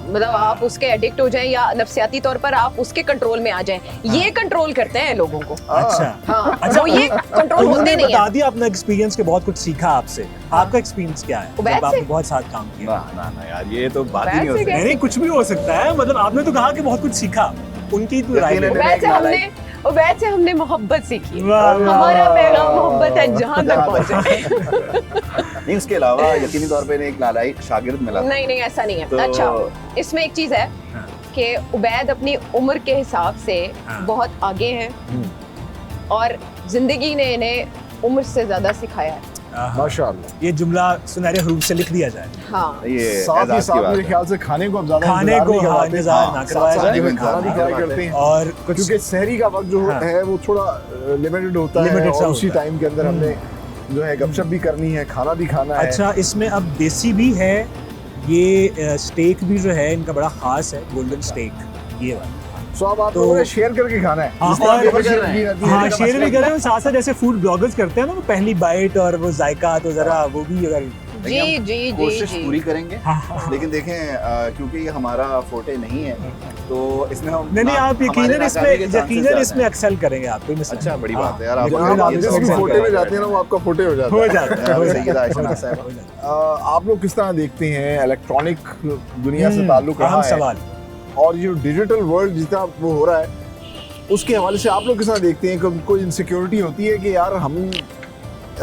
[SPEAKER 3] मतलब आप उसके एडिक्ट हो जाएं या नफ्सियाती तौर पर आप उसके कंट्रोल में आ जाएं, ये कंट्रोल करते हैं लोगों को।
[SPEAKER 2] अच्छा
[SPEAKER 3] हाँ,
[SPEAKER 2] अच्छा,
[SPEAKER 3] वो ये कंट्रोल होते
[SPEAKER 2] उन्होंने
[SPEAKER 3] नहीं
[SPEAKER 2] बता
[SPEAKER 3] है।
[SPEAKER 2] दिया अपना एक्सपीरियंस के बहुत कुछ सीखा आपसे। आपका एक्सपीरियंस क्या है
[SPEAKER 3] उबैद
[SPEAKER 2] जब आपने
[SPEAKER 3] से?
[SPEAKER 2] बहुत साथ काम किया?
[SPEAKER 4] ना ना ना यार, ये तो बात ही
[SPEAKER 3] वैसे
[SPEAKER 4] नहीं हो सकती।
[SPEAKER 3] कैसे?
[SPEAKER 2] नहीं कुछ भी हो सकता है, मतलब आपने तो कहा कि बहुत कुछ सीखा, उनकी तो राय
[SPEAKER 4] यकीनन
[SPEAKER 2] लो।
[SPEAKER 3] उबैद से
[SPEAKER 4] एक
[SPEAKER 3] हमने उबैद से हमने मोहब्बत सीखी।
[SPEAKER 2] वाह, वाह,
[SPEAKER 3] हमारा
[SPEAKER 2] वाह,
[SPEAKER 3] पैगाम
[SPEAKER 2] वाह,
[SPEAKER 3] मोहब्बत है
[SPEAKER 2] वाह,
[SPEAKER 3] जहां तक पहुंचे।
[SPEAKER 4] नहीं, उसके अलावा यकीनी तौर पे एक नालायक शागिर्द मिला।
[SPEAKER 3] नहीं नहीं, ऐसा नहीं है।
[SPEAKER 4] तो-
[SPEAKER 3] अच्छा, इसमें एक चीज है
[SPEAKER 2] हाँ।
[SPEAKER 3] कि उबैद अपनी उम्र के हिसाब से
[SPEAKER 2] हाँ।
[SPEAKER 3] बहुत आगे हैं और जिंदगी ने इन्हें उम्र से ज्यादा सिखाया है।
[SPEAKER 2] आहा।
[SPEAKER 1] माशाअल्लाह।
[SPEAKER 2] ये जुमला सुनहरे हरूफ से लिख दिया जाए।
[SPEAKER 3] हाँ,
[SPEAKER 4] ये
[SPEAKER 1] साथ ही
[SPEAKER 4] एजाज की
[SPEAKER 1] साथ
[SPEAKER 4] बात
[SPEAKER 1] मेरे
[SPEAKER 4] है।
[SPEAKER 1] ख्याल से खाने को अब ज्यादा
[SPEAKER 2] खाने
[SPEAKER 1] इंतजार
[SPEAKER 2] को
[SPEAKER 1] नहीं
[SPEAKER 2] हाँ
[SPEAKER 1] करवाते।
[SPEAKER 2] इंतजार
[SPEAKER 4] हाँ,
[SPEAKER 2] ना
[SPEAKER 4] साथ
[SPEAKER 2] करवाया
[SPEAKER 4] साथ
[SPEAKER 2] जाए
[SPEAKER 4] ही में
[SPEAKER 1] खाना भी
[SPEAKER 4] इंतजार
[SPEAKER 1] ट्राई
[SPEAKER 4] करते
[SPEAKER 1] करते हैं
[SPEAKER 2] और कुछ
[SPEAKER 1] क्योंकि शहरी का वक्त जो
[SPEAKER 2] हाँ।
[SPEAKER 1] है वो थोड़ा लिमिटेड होता है
[SPEAKER 2] Limited सा
[SPEAKER 1] और उसी
[SPEAKER 2] होता है।
[SPEAKER 1] टाइम के अंदर हमने जो है गपशप भी करनी है, खाना भी खाना है।
[SPEAKER 2] अच्छा, इसमें अब देसी भी है, ये स्टेक भी जो है इनका बड़ा खास है, गोल्डन स्टेक ये वाला।
[SPEAKER 1] सो अब आप
[SPEAKER 2] तो-
[SPEAKER 1] लोगों ने शेयर करके खाना है।
[SPEAKER 2] हाँ,
[SPEAKER 1] जिस तरह
[SPEAKER 2] और-
[SPEAKER 1] पेपर शेयर की जाती है।
[SPEAKER 2] हाँ
[SPEAKER 4] का
[SPEAKER 2] शेयर
[SPEAKER 4] मसला
[SPEAKER 2] भी कर रहे हैं, साथ साथ जैसे फूड ब्लॉगर्स करते हैं ना, वो पहली बाइट और वो जायका, तो जरा वो भी अगर
[SPEAKER 3] जी
[SPEAKER 4] हम
[SPEAKER 3] जी जी
[SPEAKER 4] कोशिश
[SPEAKER 3] जी।
[SPEAKER 4] पूरी करेंगे,
[SPEAKER 2] हाँ, हाँ।
[SPEAKER 4] लेकिन देखें क्योंकि ये हमारा फोटे नहीं है तो इसमें हम
[SPEAKER 2] नहीं आप
[SPEAKER 4] हमारे
[SPEAKER 2] यकीनन
[SPEAKER 4] नाकामी
[SPEAKER 2] इसमें
[SPEAKER 4] के chances
[SPEAKER 2] यकीनन
[SPEAKER 4] ज्यादा
[SPEAKER 2] इसमें
[SPEAKER 4] हैं।
[SPEAKER 2] एक्सेल करेंगे आप, कोई मसला
[SPEAKER 4] अच्छा,
[SPEAKER 2] नहीं।
[SPEAKER 4] बड़ी
[SPEAKER 2] हाँ।
[SPEAKER 4] बात है यार, आप
[SPEAKER 2] यकीनन
[SPEAKER 1] जब आप
[SPEAKER 2] ये
[SPEAKER 1] जिस
[SPEAKER 2] तो
[SPEAKER 1] भी
[SPEAKER 2] एक्सेल
[SPEAKER 1] फोटे में
[SPEAKER 2] करेंगे।
[SPEAKER 1] जाते हैं ना वो आपका फोटे हो जाता
[SPEAKER 2] हो
[SPEAKER 1] है।
[SPEAKER 2] जाता है,
[SPEAKER 4] यार,
[SPEAKER 2] हो
[SPEAKER 4] सही
[SPEAKER 2] जाता है,
[SPEAKER 4] है,
[SPEAKER 2] हो
[SPEAKER 4] आयशा
[SPEAKER 2] जाता है, हो जाता है।
[SPEAKER 1] आप लोग किस तरह देखते हैं इलेक्ट्रॉनिक दुनिया से ताल्लुक
[SPEAKER 2] अहम
[SPEAKER 1] रहा है
[SPEAKER 2] सवाल।
[SPEAKER 1] और ये डिजिटल वर्ल्ड जितना वो हो रहा है उसके हवाले से आप लोग किस तरह देखते हैं कि कोई इनसिक्योरिटी होती है कि यार हम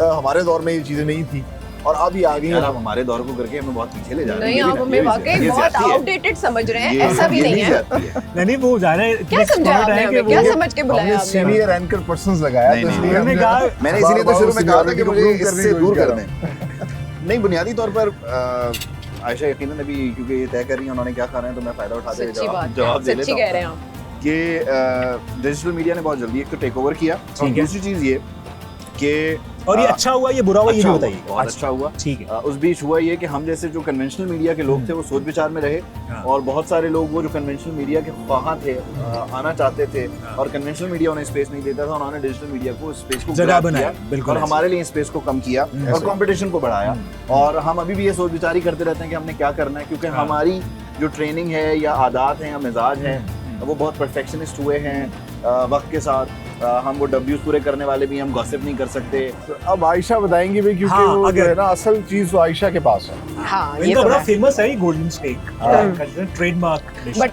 [SPEAKER 1] हमारे दौर में ये चीजें नहीं थी और अब ये आ गई
[SPEAKER 4] यार
[SPEAKER 1] हैं।
[SPEAKER 4] आप हमारे दौर को करके हमें बहुत पीछे ले जा रहे हैं।
[SPEAKER 3] नहीं,
[SPEAKER 4] ये भी
[SPEAKER 3] आप
[SPEAKER 4] ना,
[SPEAKER 3] हमें
[SPEAKER 4] ये भी
[SPEAKER 3] वाकई
[SPEAKER 4] ये
[SPEAKER 3] बहुत
[SPEAKER 4] ज्यादती है।
[SPEAKER 3] आउटडेटेड समझ रहे हैं,
[SPEAKER 4] ये-
[SPEAKER 3] ऐसा भी
[SPEAKER 4] ये
[SPEAKER 3] नहीं है।
[SPEAKER 4] ज्यादती है।
[SPEAKER 2] नहीं वो जा रहे हैं,
[SPEAKER 3] क्या
[SPEAKER 2] इतने
[SPEAKER 3] समझा
[SPEAKER 2] expert
[SPEAKER 3] आपने
[SPEAKER 2] हैं कि
[SPEAKER 3] हमें? क्या
[SPEAKER 2] वो-
[SPEAKER 3] समझ के बुलाया
[SPEAKER 1] हमने
[SPEAKER 3] आपने?
[SPEAKER 1] सीनियर एंकर पर्संस लगाया
[SPEAKER 4] नहीं,
[SPEAKER 1] तो
[SPEAKER 4] नहीं,
[SPEAKER 1] इसलिए
[SPEAKER 2] उन्होंने
[SPEAKER 1] हमने
[SPEAKER 2] कहा-
[SPEAKER 4] मैंने इसीलिए तो
[SPEAKER 1] बार-बार
[SPEAKER 4] शुरू में कहा था
[SPEAKER 1] seniority
[SPEAKER 4] कि
[SPEAKER 1] को
[SPEAKER 4] मुझे
[SPEAKER 1] prove करने
[SPEAKER 4] इससे
[SPEAKER 1] की
[SPEAKER 4] दूर
[SPEAKER 1] कोशिश
[SPEAKER 4] कर
[SPEAKER 1] कर
[SPEAKER 4] दें। नहीं, बुनियादी तौर पर आयशा यकीनन अभी क्योंकि ये तय कर रही है उन्होंने क्या खाना है, तो मैं फायदा उठाते हुए
[SPEAKER 3] सच्ची बात
[SPEAKER 4] जवाब दे
[SPEAKER 3] सच्ची
[SPEAKER 4] लेता
[SPEAKER 3] कह
[SPEAKER 4] हूँ
[SPEAKER 3] रहे हैं आप।
[SPEAKER 4] कि डिजिटल मीडिया ने बहुत जल्दी एक तो टेक ओवर किया और
[SPEAKER 2] ठीक है।
[SPEAKER 4] दूसरी चीज़ ये कि
[SPEAKER 2] और ये अच्छा हुआ, ये बुरा हुआ, ये
[SPEAKER 4] अच्छा
[SPEAKER 2] भी
[SPEAKER 4] हुआ,
[SPEAKER 2] बताइए।
[SPEAKER 4] बहुत अच्छा हुआ।
[SPEAKER 2] ठीक है।
[SPEAKER 4] उस बीच हुआ ये कि हम जैसे जो कन्वेंशनल मीडिया के लोग थे वो सोच विचार में रहे,
[SPEAKER 2] हाँ।
[SPEAKER 4] और बहुत सारे लोग वो जो कन्वेंशनल मीडिया के ख्वाहां थे, आना चाहते थे,
[SPEAKER 2] हाँ।
[SPEAKER 4] और कन्वेंशनल मीडिया उन्हें स्पेस नहीं देता था, उन्होंने डिजिटल मीडिया को स्पेस को
[SPEAKER 2] जगह
[SPEAKER 4] grab
[SPEAKER 2] बनाया,
[SPEAKER 4] किया,
[SPEAKER 2] बिल्कुल
[SPEAKER 4] और
[SPEAKER 2] ऐसे।
[SPEAKER 4] हमारे लिए स्पेस को कम किया और
[SPEAKER 1] ऐसे।
[SPEAKER 4] कंपटीशन को बढ़ाया। और हम अभी भी ये सोच विचार ही करते रहते हैं कि हमने क्या करना है, क्योंकि
[SPEAKER 2] हाँ।
[SPEAKER 4] हमारी जो ट्रेनिंग है या आदात हैं या मिजाज हैं वो बहुत परफेक्शनिस्ट हुए हैं वक्त के साथ। हम वो डब्ल्यूज पूरे करने वाले भी, हम गॉसिप नहीं कर सकते।
[SPEAKER 1] अब आयशा बताएंगी भाई, क्योंकि
[SPEAKER 2] हाँ,
[SPEAKER 1] वो जो
[SPEAKER 2] अगर-
[SPEAKER 1] है ना असल चीज तो आयशा के पास है।
[SPEAKER 3] हाँ ये
[SPEAKER 2] इनका
[SPEAKER 3] तो
[SPEAKER 2] बड़ा
[SPEAKER 3] है।
[SPEAKER 2] फेमस है golden steak, trademark dish.
[SPEAKER 3] But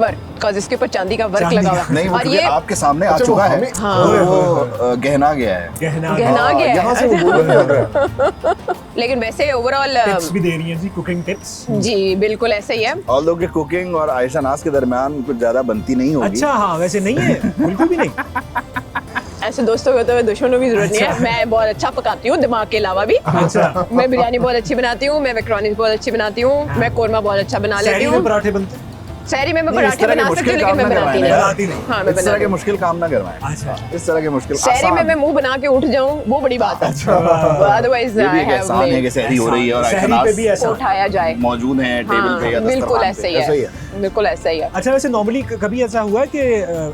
[SPEAKER 3] because इसके ऊपर चांदी का वर्क
[SPEAKER 2] चांदी
[SPEAKER 3] लगा
[SPEAKER 2] का-
[SPEAKER 3] हुआ है।
[SPEAKER 4] नहीं, वो
[SPEAKER 3] और
[SPEAKER 4] क्योंकि
[SPEAKER 3] ये
[SPEAKER 4] आपके सामने आ
[SPEAKER 1] अच्छा, वो
[SPEAKER 4] चुका है,
[SPEAKER 1] हमें-
[SPEAKER 3] हाँ।
[SPEAKER 4] तो वो गहना गया है।
[SPEAKER 2] गहना
[SPEAKER 3] गहना
[SPEAKER 1] हाँ,
[SPEAKER 3] गया है।
[SPEAKER 1] यहाँ से वो बोल रहे हैं।
[SPEAKER 3] लेकिन वैसे ओवरऑल
[SPEAKER 2] टिप्स भी दे रही हैं जी, कुकिंग टिप्स।
[SPEAKER 3] जी बिल्कुल ऐसे ही है।
[SPEAKER 4] ऑल्दो कि कुकिंग और आयशा नाज के दरमियान कुछ ज्यादा बनती नहीं होगी।
[SPEAKER 2] अच्छा, हाँ वैसे नहीं है, बिल्कुल भी नहीं।
[SPEAKER 3] ऐसे दोस्तों को तो दुश्मनों की जरूरत नहीं है।
[SPEAKER 2] अच्छा।
[SPEAKER 3] मैं बहुत अच्छा पकाती हूँ दिमाग के अलावा भी।
[SPEAKER 2] अच्छा,
[SPEAKER 3] मैं बिरयानी बहुत अच्छी बनाती हूँ, मैं मैक्रोनी बहुत अच्छी बनाती हूँ, मैं कोरमा बहुत अच्छा बना लेती
[SPEAKER 2] सहरी में
[SPEAKER 3] हूँ।
[SPEAKER 2] पराठे बनते हैं?
[SPEAKER 3] शहरी में मैं
[SPEAKER 4] नहीं, इस
[SPEAKER 3] पराठे
[SPEAKER 4] तरह के
[SPEAKER 3] बना सकती
[SPEAKER 4] मुश्किल
[SPEAKER 3] हूँ, लेकिन मैं
[SPEAKER 4] काम ना
[SPEAKER 3] बनाती
[SPEAKER 4] करवाएं
[SPEAKER 3] नहीं।
[SPEAKER 4] यार।
[SPEAKER 2] बनाती नहीं।
[SPEAKER 3] हाँ मैं
[SPEAKER 4] इस तरह
[SPEAKER 3] बनाती
[SPEAKER 4] के
[SPEAKER 3] हूँ।
[SPEAKER 4] मुश्किल काम ना करवाएं।
[SPEAKER 2] अच्छा।
[SPEAKER 4] इस तरह के मुश्किल
[SPEAKER 3] शहरी में
[SPEAKER 4] आसान।
[SPEAKER 3] मैं मुंह बना के उठ जाऊँ वो बड़ी बात है। अदरवाइज
[SPEAKER 4] ये भी एक एहसान है कि सहरी हो रही है और आयशा
[SPEAKER 2] सहरी पे भी
[SPEAKER 4] नाज
[SPEAKER 2] ऐसा।
[SPEAKER 3] उठाया जाए।
[SPEAKER 4] मौजूद हैं टेबल पे या
[SPEAKER 3] हाँ बिल्कुल
[SPEAKER 4] दस्तरखान
[SPEAKER 3] ऐसे
[SPEAKER 4] पे।
[SPEAKER 3] ही
[SPEAKER 1] ऐसा ही
[SPEAKER 3] है, बिल्कुल ऐसा ही है।
[SPEAKER 2] अच्छा, वैसे नॉर्मली कभी ऐसा हुआ है कि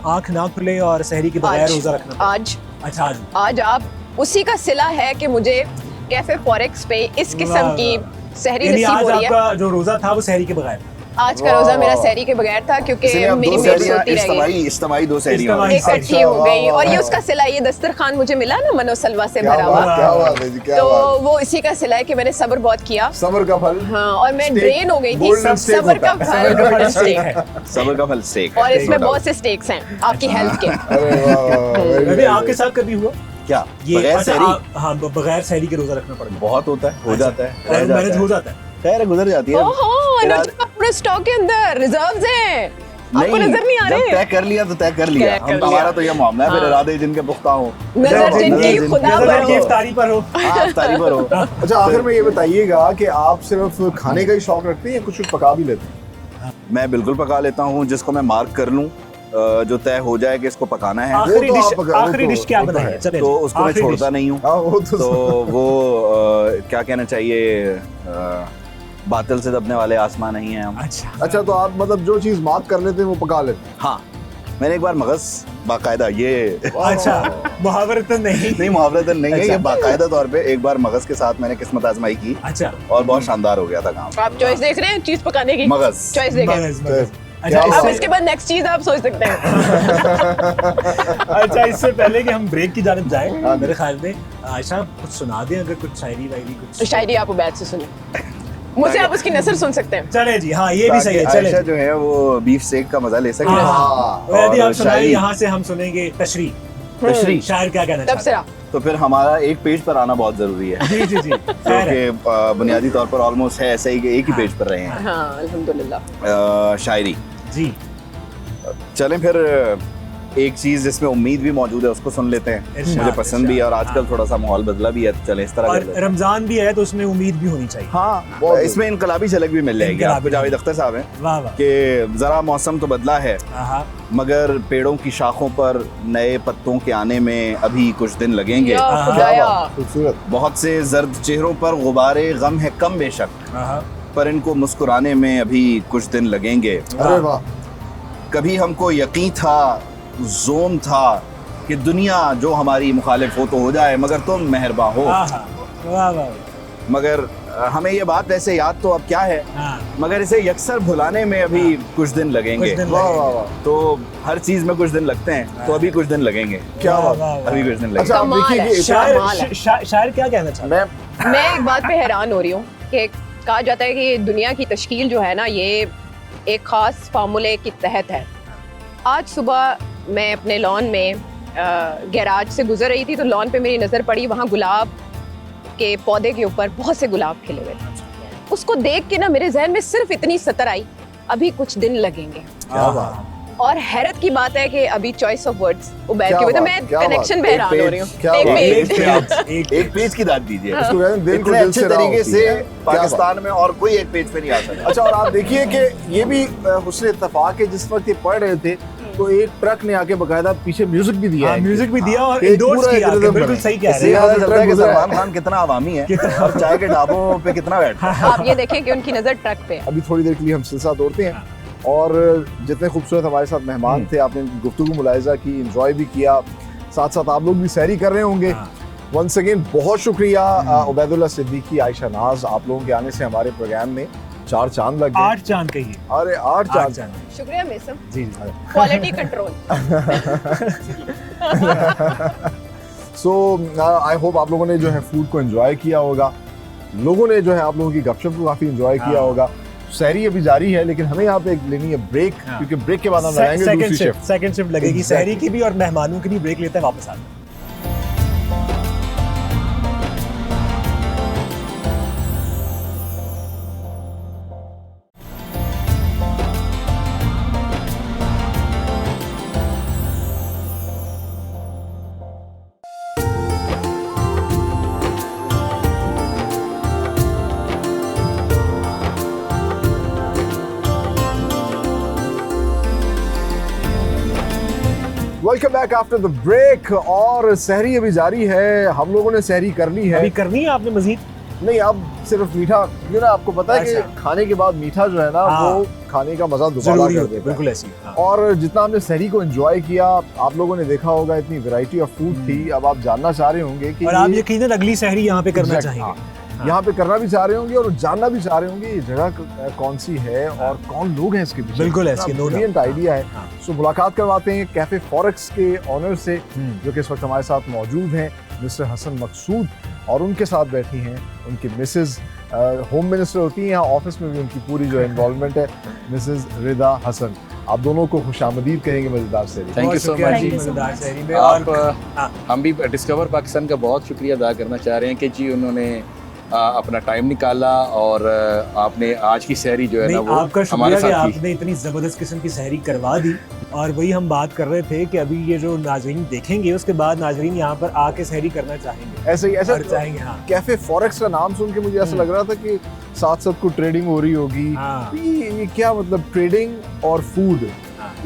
[SPEAKER 2] आंख ना खुले और सहरी के बगैर
[SPEAKER 3] आज
[SPEAKER 2] रोजा रखना पड़ा?
[SPEAKER 3] आज
[SPEAKER 2] अच्छा, आज
[SPEAKER 3] आज आप उसी का सिला है कि मुझे कैफे फॉरेक्स पे इस किस्म
[SPEAKER 2] वाह,
[SPEAKER 3] की सहरी
[SPEAKER 2] यानी
[SPEAKER 3] नसीब
[SPEAKER 2] आज
[SPEAKER 3] हो रही है।
[SPEAKER 2] आपका जो रोजा था वो सहरी के बगैर?
[SPEAKER 3] आज का रोजा मेरा सहरी के बगैर था, क्योंकि
[SPEAKER 4] इसलिए अब
[SPEAKER 3] मेरी
[SPEAKER 4] दो
[SPEAKER 3] मेड
[SPEAKER 4] सहरियां
[SPEAKER 3] सोती रह गई।
[SPEAKER 4] इज्तिमाई दो सहरियां हो
[SPEAKER 2] इज्तिमाई
[SPEAKER 4] गई।
[SPEAKER 3] इकट्ठी हो
[SPEAKER 1] वाह,
[SPEAKER 3] गई,
[SPEAKER 1] वाह,
[SPEAKER 3] और ये
[SPEAKER 1] वाह।
[SPEAKER 3] उसका सिला, ये दस्तरखान मुझे मिला ना मनोसलवा से
[SPEAKER 1] क्या
[SPEAKER 3] भरा हुआ,
[SPEAKER 1] बात, क्या बात है जी, क्या
[SPEAKER 3] तो
[SPEAKER 1] बात।
[SPEAKER 3] वो इसी का सिला है कि मैंने सब्र बहुत किया।
[SPEAKER 1] सब्र का फल।
[SPEAKER 3] हाँ, और मैं
[SPEAKER 1] Steak,
[SPEAKER 3] ड्रेन हो गई थी।
[SPEAKER 1] golden steak
[SPEAKER 3] सब्र का
[SPEAKER 1] होता
[SPEAKER 2] सब्र का
[SPEAKER 3] फल
[SPEAKER 2] फल
[SPEAKER 3] golden
[SPEAKER 2] steak
[SPEAKER 3] steak
[SPEAKER 2] है।
[SPEAKER 3] है।
[SPEAKER 4] सब्र का फल steak
[SPEAKER 3] और
[SPEAKER 4] है।
[SPEAKER 3] इसमें बहुत से स्टेक्स हैं आपकी हेल्थ के।
[SPEAKER 1] अरे वाह, वाह, very
[SPEAKER 2] अभी
[SPEAKER 1] nice.
[SPEAKER 2] आपके साथ कभी हुआ
[SPEAKER 4] क्या
[SPEAKER 2] ये?
[SPEAKER 4] बगैर
[SPEAKER 2] अच्छा,
[SPEAKER 4] सहरी
[SPEAKER 2] हाँ, बगैर सहरी के रोजा रखना पड़ गया।
[SPEAKER 4] बहुत होता है, हो जाता है, रह
[SPEAKER 2] और
[SPEAKER 4] जाता
[SPEAKER 2] मैनेज
[SPEAKER 4] है।
[SPEAKER 2] हो जाता है।
[SPEAKER 4] खैर गुजर जाती है।
[SPEAKER 3] ओहो,
[SPEAKER 4] फिर
[SPEAKER 3] अनुज का पूरे स्टॉक के अंदर रिजर्व्स हैं। आपको
[SPEAKER 4] नहीं,
[SPEAKER 3] नजर नहीं आ
[SPEAKER 4] जब
[SPEAKER 3] रहे?
[SPEAKER 4] तय कर लिया तो तय कर लिया।
[SPEAKER 3] तय कर
[SPEAKER 4] हम हमारा
[SPEAKER 3] लिया।
[SPEAKER 4] तो ये मामला है, फिर
[SPEAKER 3] हाँ।
[SPEAKER 4] इरादे जिनके पुख्ता हो,
[SPEAKER 3] नजर जिनकी खुदा
[SPEAKER 2] नजर
[SPEAKER 3] पर
[SPEAKER 2] की
[SPEAKER 3] हो।
[SPEAKER 2] इफ्तारी पर हो।
[SPEAKER 4] आप तारी पर हो।
[SPEAKER 1] अच्छा, आखिर में ये बताइएगा कि आप सिर्फ खाने का ही शौक रखते हैं या कुछ पका भी लेते हैं?
[SPEAKER 4] मैं बिल्कुल पका लेता हूँ, जिसको मैं मार्क कर लूँ, जो तय हो जाए कि इसको पकाना है,
[SPEAKER 2] आखिरी
[SPEAKER 1] तो
[SPEAKER 2] डिश,
[SPEAKER 1] आप पका- वो
[SPEAKER 2] आखिरी
[SPEAKER 1] तो-
[SPEAKER 2] डिश क्या
[SPEAKER 1] वो तो
[SPEAKER 2] बनाई
[SPEAKER 1] है।
[SPEAKER 2] है? चले
[SPEAKER 4] तो उसको मैं
[SPEAKER 2] आखिरी
[SPEAKER 4] छोड़ता
[SPEAKER 2] डिश।
[SPEAKER 4] नहीं हूँ।
[SPEAKER 1] हाँ, वो तो
[SPEAKER 4] तो वो क्या कहना चाहिए, बातिल से दबने वाले आसमान नहीं है हम।
[SPEAKER 2] अच्छा,
[SPEAKER 1] अच्छा, तो आप मतलब जो चीज मार्क कर लेते हैं वो पका लेते हैं?
[SPEAKER 4] हाँ, मैंने एक बार मगज बाकायदा ये
[SPEAKER 2] अच्छा, मुहावरतन नहीं।
[SPEAKER 4] नहीं, मुहावरतन नहीं है,
[SPEAKER 2] अच्छा।
[SPEAKER 4] ये बाकायदा तौर पे एक बार मगज के साथ मैंने किस्मत आजमाई की
[SPEAKER 2] अच्छा,
[SPEAKER 4] और बहुत शानदार हो गया था काम।
[SPEAKER 3] आप चॉइस देख रहे हैं चीज पकाने की?
[SPEAKER 4] मगज।
[SPEAKER 3] चॉइस देख रहे हैं।
[SPEAKER 2] मगज, मगज।
[SPEAKER 1] क्या
[SPEAKER 2] अच्छा,
[SPEAKER 1] बात
[SPEAKER 3] अब
[SPEAKER 1] है।
[SPEAKER 3] इसके बाद नेक्स्ट चीज आप सोच सकते हैं।
[SPEAKER 2] अच्छा, इससे पहले कि हम ब्रेक की जानब जाएं,
[SPEAKER 1] हाँ।
[SPEAKER 2] मेरे ख्याल में आयशा कुछ सुना दें, अगर कुछ शायरी वायरी
[SPEAKER 3] तो
[SPEAKER 2] कुछ।
[SPEAKER 3] शायरी आप उबैद से सुनिए, मुझसे आप उसकी नसर सुन सकते हैं।
[SPEAKER 2] चले जी, हाँ ये भी सही है,
[SPEAKER 4] ताकि
[SPEAKER 2] चले
[SPEAKER 4] आयशा
[SPEAKER 2] जी।
[SPEAKER 4] जो है वो बीफ स्टेक का मजा ले सके।
[SPEAKER 2] हाँ, वैदी
[SPEAKER 4] और
[SPEAKER 2] आप सुनाइए,
[SPEAKER 4] शायरी।
[SPEAKER 2] यहाँ से हम सुनेंगे तशरीह।
[SPEAKER 4] तशरीह।
[SPEAKER 2] शायर क्या कहना चाहते
[SPEAKER 3] तबसरा।
[SPEAKER 4] तो फिर हमारा एक पेज पर आना बहुत जरूरी है,
[SPEAKER 2] हैं? जी जी जी, खैर है।
[SPEAKER 4] क्योंकि बुनियादी तौर पर ऑलमोस्ट है ऐसे ही कि एक ही
[SPEAKER 2] हाँ।
[SPEAKER 4] पेज पर रहे हैं।
[SPEAKER 3] हाँ अल्हम्दुलिल्लाह।
[SPEAKER 4] शायरी।
[SPEAKER 2] जी,
[SPEAKER 4] चलें फिर एक चीज जिसमें उम्मीद भी मौजूद है उसको सुन लेते हैं।
[SPEAKER 2] इरशाद,
[SPEAKER 4] मुझे पसंद भी है और आजकल
[SPEAKER 2] हाँ।
[SPEAKER 4] थोड़ा सा माहौल बदला भी है, तो चले इस तरह
[SPEAKER 2] और
[SPEAKER 4] कर लेते हैं।
[SPEAKER 2] रमजान भी है तो उसमें उम्मीद भी होनी चाहिए।
[SPEAKER 4] हाँ,
[SPEAKER 1] बहुत
[SPEAKER 4] इसमें इनकलाबी झलक भी मिल जाएगी
[SPEAKER 2] इनकलाबी
[SPEAKER 4] आपको। जावेद अख्तर साहब हैं
[SPEAKER 2] वाह वाह,
[SPEAKER 4] कि जरा मौसम तो बदला है
[SPEAKER 2] हाँ,
[SPEAKER 4] मगर पेड़ों की शाखों पर नए पत्तों के आने में अभी कुछ दिन लगेंगे।
[SPEAKER 3] या
[SPEAKER 2] हाँ,
[SPEAKER 3] खुदाया।
[SPEAKER 1] खूबसूरत।
[SPEAKER 4] बहुत से जर्द चेहरों पर गुबारे गम है कम बेशक,
[SPEAKER 2] हाँ,
[SPEAKER 4] पर इनको मुस्कुराने में अभी कुछ दिन लगेंगे।
[SPEAKER 1] अरे वाह,
[SPEAKER 4] कभी हमको यकीन था, जोम था कि दुनिया जो हमारी मुखालिफ हो तो हो जाए, मगर तुम मेहरबान हो।
[SPEAKER 2] हाँ, वाह वाह,
[SPEAKER 4] मगर हमें ये बात वैसे याद तो अब क्या है,
[SPEAKER 2] हाँ,
[SPEAKER 4] मगर इसे यकसर भुलाने में अभी कुछ दिन लगेंगे।
[SPEAKER 2] कुछ दिन
[SPEAKER 1] वाह
[SPEAKER 2] लगेंगे।
[SPEAKER 1] वाह वाह,
[SPEAKER 4] तो हर चीज में कुछ दिन लगते हैं, तो अभी कुछ दिन लगेंगे,
[SPEAKER 1] क्या
[SPEAKER 2] वाह,
[SPEAKER 1] बात।
[SPEAKER 2] वाह, वाह।
[SPEAKER 4] अभी कुछ दिन
[SPEAKER 1] अच्छा,
[SPEAKER 4] लगेंगे।
[SPEAKER 1] आप
[SPEAKER 3] कमाल
[SPEAKER 1] देखिए
[SPEAKER 3] है।
[SPEAKER 1] कि
[SPEAKER 3] कमाल है।
[SPEAKER 2] शायर क्या कहना चाहते हैं?
[SPEAKER 1] मैं
[SPEAKER 3] मैं एक बात पे हैरान हो रही हूँ कि कहा जाता है कि दुनिया की तश्कील जो है ना, ये एक ख़ास फार्मूले के तहत है। आज सुबह मैं अपने लॉन में गैराज से गुजर रही थी, तो लॉन पे मेरी नज़र पड़ी, वहाँ गुलाब के पौधे के ऊपर बहुत से गुलाब खिले हुए थे। उसको देख के ना मेरे जहन में सिर्फ इतनी सतर आई, अभी कुछ दिन लगेंगे।
[SPEAKER 1] क्या बात,
[SPEAKER 3] और हैरत की बात है कि अभी चॉइस ऑफ वर्ड्स उबैद
[SPEAKER 1] क्या
[SPEAKER 3] की वजह,
[SPEAKER 1] बात,
[SPEAKER 3] मैं
[SPEAKER 1] क्या बात।
[SPEAKER 3] कनेक्शन में
[SPEAKER 1] एक
[SPEAKER 3] हैरान हो
[SPEAKER 1] पेज,
[SPEAKER 3] रही हूँ।
[SPEAKER 1] क्या
[SPEAKER 3] एक
[SPEAKER 1] बात।
[SPEAKER 3] पेज।
[SPEAKER 4] एक पेज की दाद दीजिए।
[SPEAKER 1] इसको कहते हैं दिल को
[SPEAKER 4] इतने
[SPEAKER 1] दिल
[SPEAKER 4] अच्छे
[SPEAKER 1] से राह
[SPEAKER 4] तरीके
[SPEAKER 1] होती
[SPEAKER 4] से
[SPEAKER 1] है। क्या
[SPEAKER 4] पाकिस्तान में और कोई एक पेज पे नहीं आ सकता।
[SPEAKER 1] अच्छा, और आप देखिए कि ये भी हुस्न इत्तेफाक है, जिस वक्त ये पढ़ रहे थे तो एक ट्रक ने आके बकायदा पीछे म्यूजिक भी दिया है।
[SPEAKER 2] म्यूजिक भी दिया और
[SPEAKER 1] एक
[SPEAKER 2] इंडोर्स
[SPEAKER 1] पूरा
[SPEAKER 2] किया,
[SPEAKER 1] एक rhythm
[SPEAKER 2] बिल्कुल
[SPEAKER 1] बना।
[SPEAKER 2] सही कह रहे
[SPEAKER 4] इससे
[SPEAKER 2] हैं।
[SPEAKER 4] पता चलता है कि
[SPEAKER 1] गुजरा है।
[SPEAKER 4] सलमान खान कितना आवामी है और चाय के ढाबों पे कितना बैठता है।
[SPEAKER 3] आप ये देखें कि उनकी नजर ट्रक पे है।
[SPEAKER 1] अभी थोड़ी देर के लिए हम सिलसिला तोड़ते हैं और जितने खूबसूरत हमारे साथ मेहमान थे, आपने इनकी गुफ्तगू मुलाहिजा की, एंजॉय भी किया, साथ साथ आप लोग भी सैरी कर रहे होंगे। वंस अगेन बहुत शुक्रिया उबैदुल्लाह सिद्दीकी, आयशा नाज, आप लोगों के आने से हमारे प्रोग्राम में 4 चांद लग गए।
[SPEAKER 2] 8 चांद कहिए।
[SPEAKER 1] अरे 8 चांद।
[SPEAKER 3] शुक्रिया मिसम,
[SPEAKER 2] जी जी।
[SPEAKER 3] Quality control.
[SPEAKER 1] So I hope आप लोगों ने जो है फूड को एंजॉय किया होगा, लोगों ने जो है आप लोगों की गपशप को काफी एंजॉय किया होगा। सहरी अभी जारी है लेकिन हमें यहाँ पे एक लेनी है ब्रेक, क्योंकि ब्रेक के बाद हम लगाएंगे दूसरी शिफ्ट।
[SPEAKER 2] सेकंड शिफ्ट लगेगी सहरी की भी और मेहमानों की भी। ब्रेक लेते हैं, वापस आते हैं।
[SPEAKER 1] Welcome back after the break. और सहरी अभी जारी है, हम लोगों ने सहरी कर ली है।
[SPEAKER 2] अभी करनी है आपने मजीद?
[SPEAKER 1] नहीं, अब सिर्फ मीठा, ये ना आपको पता है कि
[SPEAKER 2] अच्छा।
[SPEAKER 1] खाने के बाद मीठा जो है ना वो खाने का मजा दोबारा
[SPEAKER 2] जरूरी
[SPEAKER 1] कर
[SPEAKER 2] होती है,
[SPEAKER 1] देता है।
[SPEAKER 2] बिल्कुल ऐसी। हाँ।
[SPEAKER 1] और जितना हमने सहरी को एंजॉय किया, आप लोगों ने देखा होगा इतनी वैरायटी ऑफ फूड थी। अब आप जानना चाह रहे होंगे कि
[SPEAKER 2] और आप यकीनन अगली सहरी यहाँ पे करना
[SPEAKER 1] Exact,
[SPEAKER 2] चाहेंगे।
[SPEAKER 1] हाँ। यहाँ पे करना भी चाह रहे होंगे और जानना भी चाह रहे होंगे ये जगह कौन सी है और कौन लोग हैं इसके पीछे।
[SPEAKER 2] बिल्कुल ऐसी, no doubt।
[SPEAKER 1] ब्रिलियंट आइडिया है।
[SPEAKER 2] हाँ।
[SPEAKER 1] सो मुलाकात करवाते हैं कैफे फॉरेक्स के ऑनर से, जो कि इस वक्त हमारे साथ मौजूद हैं, मिस्टर हसन मकसूद, और उनके साथ बैठी हैं उनकी मिसेज, होम मिनिस्टर होती हैं यहाँ, ऑफिस में भी उनकी पूरी जो इन्वॉल्वमेंट है, मिसेज रिदा हसन। आप दोनों को खुशामदीद कहेंगे मजेदार से।
[SPEAKER 5] थैंक यू सो
[SPEAKER 2] शुक्रिया
[SPEAKER 5] मच
[SPEAKER 2] जी,
[SPEAKER 5] जी।
[SPEAKER 2] मजेदार सहरी में।
[SPEAKER 5] आप
[SPEAKER 2] और हाँ।
[SPEAKER 5] हम भी डिस्कवर पाकिस्तान का बहुत शुक्रिया अदा करना चाह रहे हैं कि जी उन्होंने अपना टाइम निकाला और आपने आज की सहरी जो है ना
[SPEAKER 2] नहीं,
[SPEAKER 5] वो
[SPEAKER 2] आपका
[SPEAKER 5] हमारे
[SPEAKER 2] शुक्रिया कि
[SPEAKER 5] साथ की।
[SPEAKER 2] आपने इतनी जबरदस्त किस्म की सहरी करवा दी। और वही हम बात कर रहे थे कि अभी ये जो नाजरीन देखेंगे उसके बाद नाजरीन यहाँ पर आके सहरी करना चाहेंगे,
[SPEAKER 1] ऐसे ही ऐसा
[SPEAKER 2] और चाहेंगे। हाँ
[SPEAKER 1] कैफे फॉरेक्स का नाम सुन के मुझे ऐसा लग रहा था कि साथ साथ को ट्रेडिंग हो रही होगी।
[SPEAKER 2] हाँ।
[SPEAKER 1] तो ये क्या मतलब ट्रेडिंग और फूड,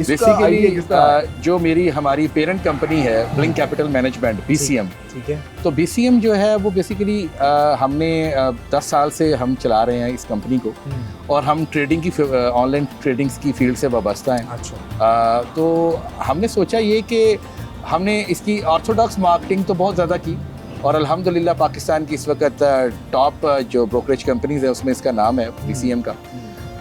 [SPEAKER 1] इसका
[SPEAKER 5] बेसिकली
[SPEAKER 1] idea किसका है?
[SPEAKER 5] जो मेरी हमारी पेरेंट कंपनी है ब्लिंक कैपिटल मैनेजमेंट BCM,
[SPEAKER 2] ठीक है।
[SPEAKER 5] तो BCM जो है वो बेसिकली हमने 10 साल से हम चला रहे हैं इस कंपनी को, और हम ट्रेडिंग की ऑनलाइन ट्रेडिंग्स की फील्ड से वाबस्ता हैं।
[SPEAKER 2] अच्छा।
[SPEAKER 5] तो हमने सोचा ये कि हमने इसकी ऑर्थोडॉक्स मार्केटिंग तो बहुत ज़्यादा की, और अल्हम्दुलिल्लाह पाकिस्तान की इस वक्त टॉप जो ब्रोकरेज कंपनीज है उसमें इसका नाम है BCM का।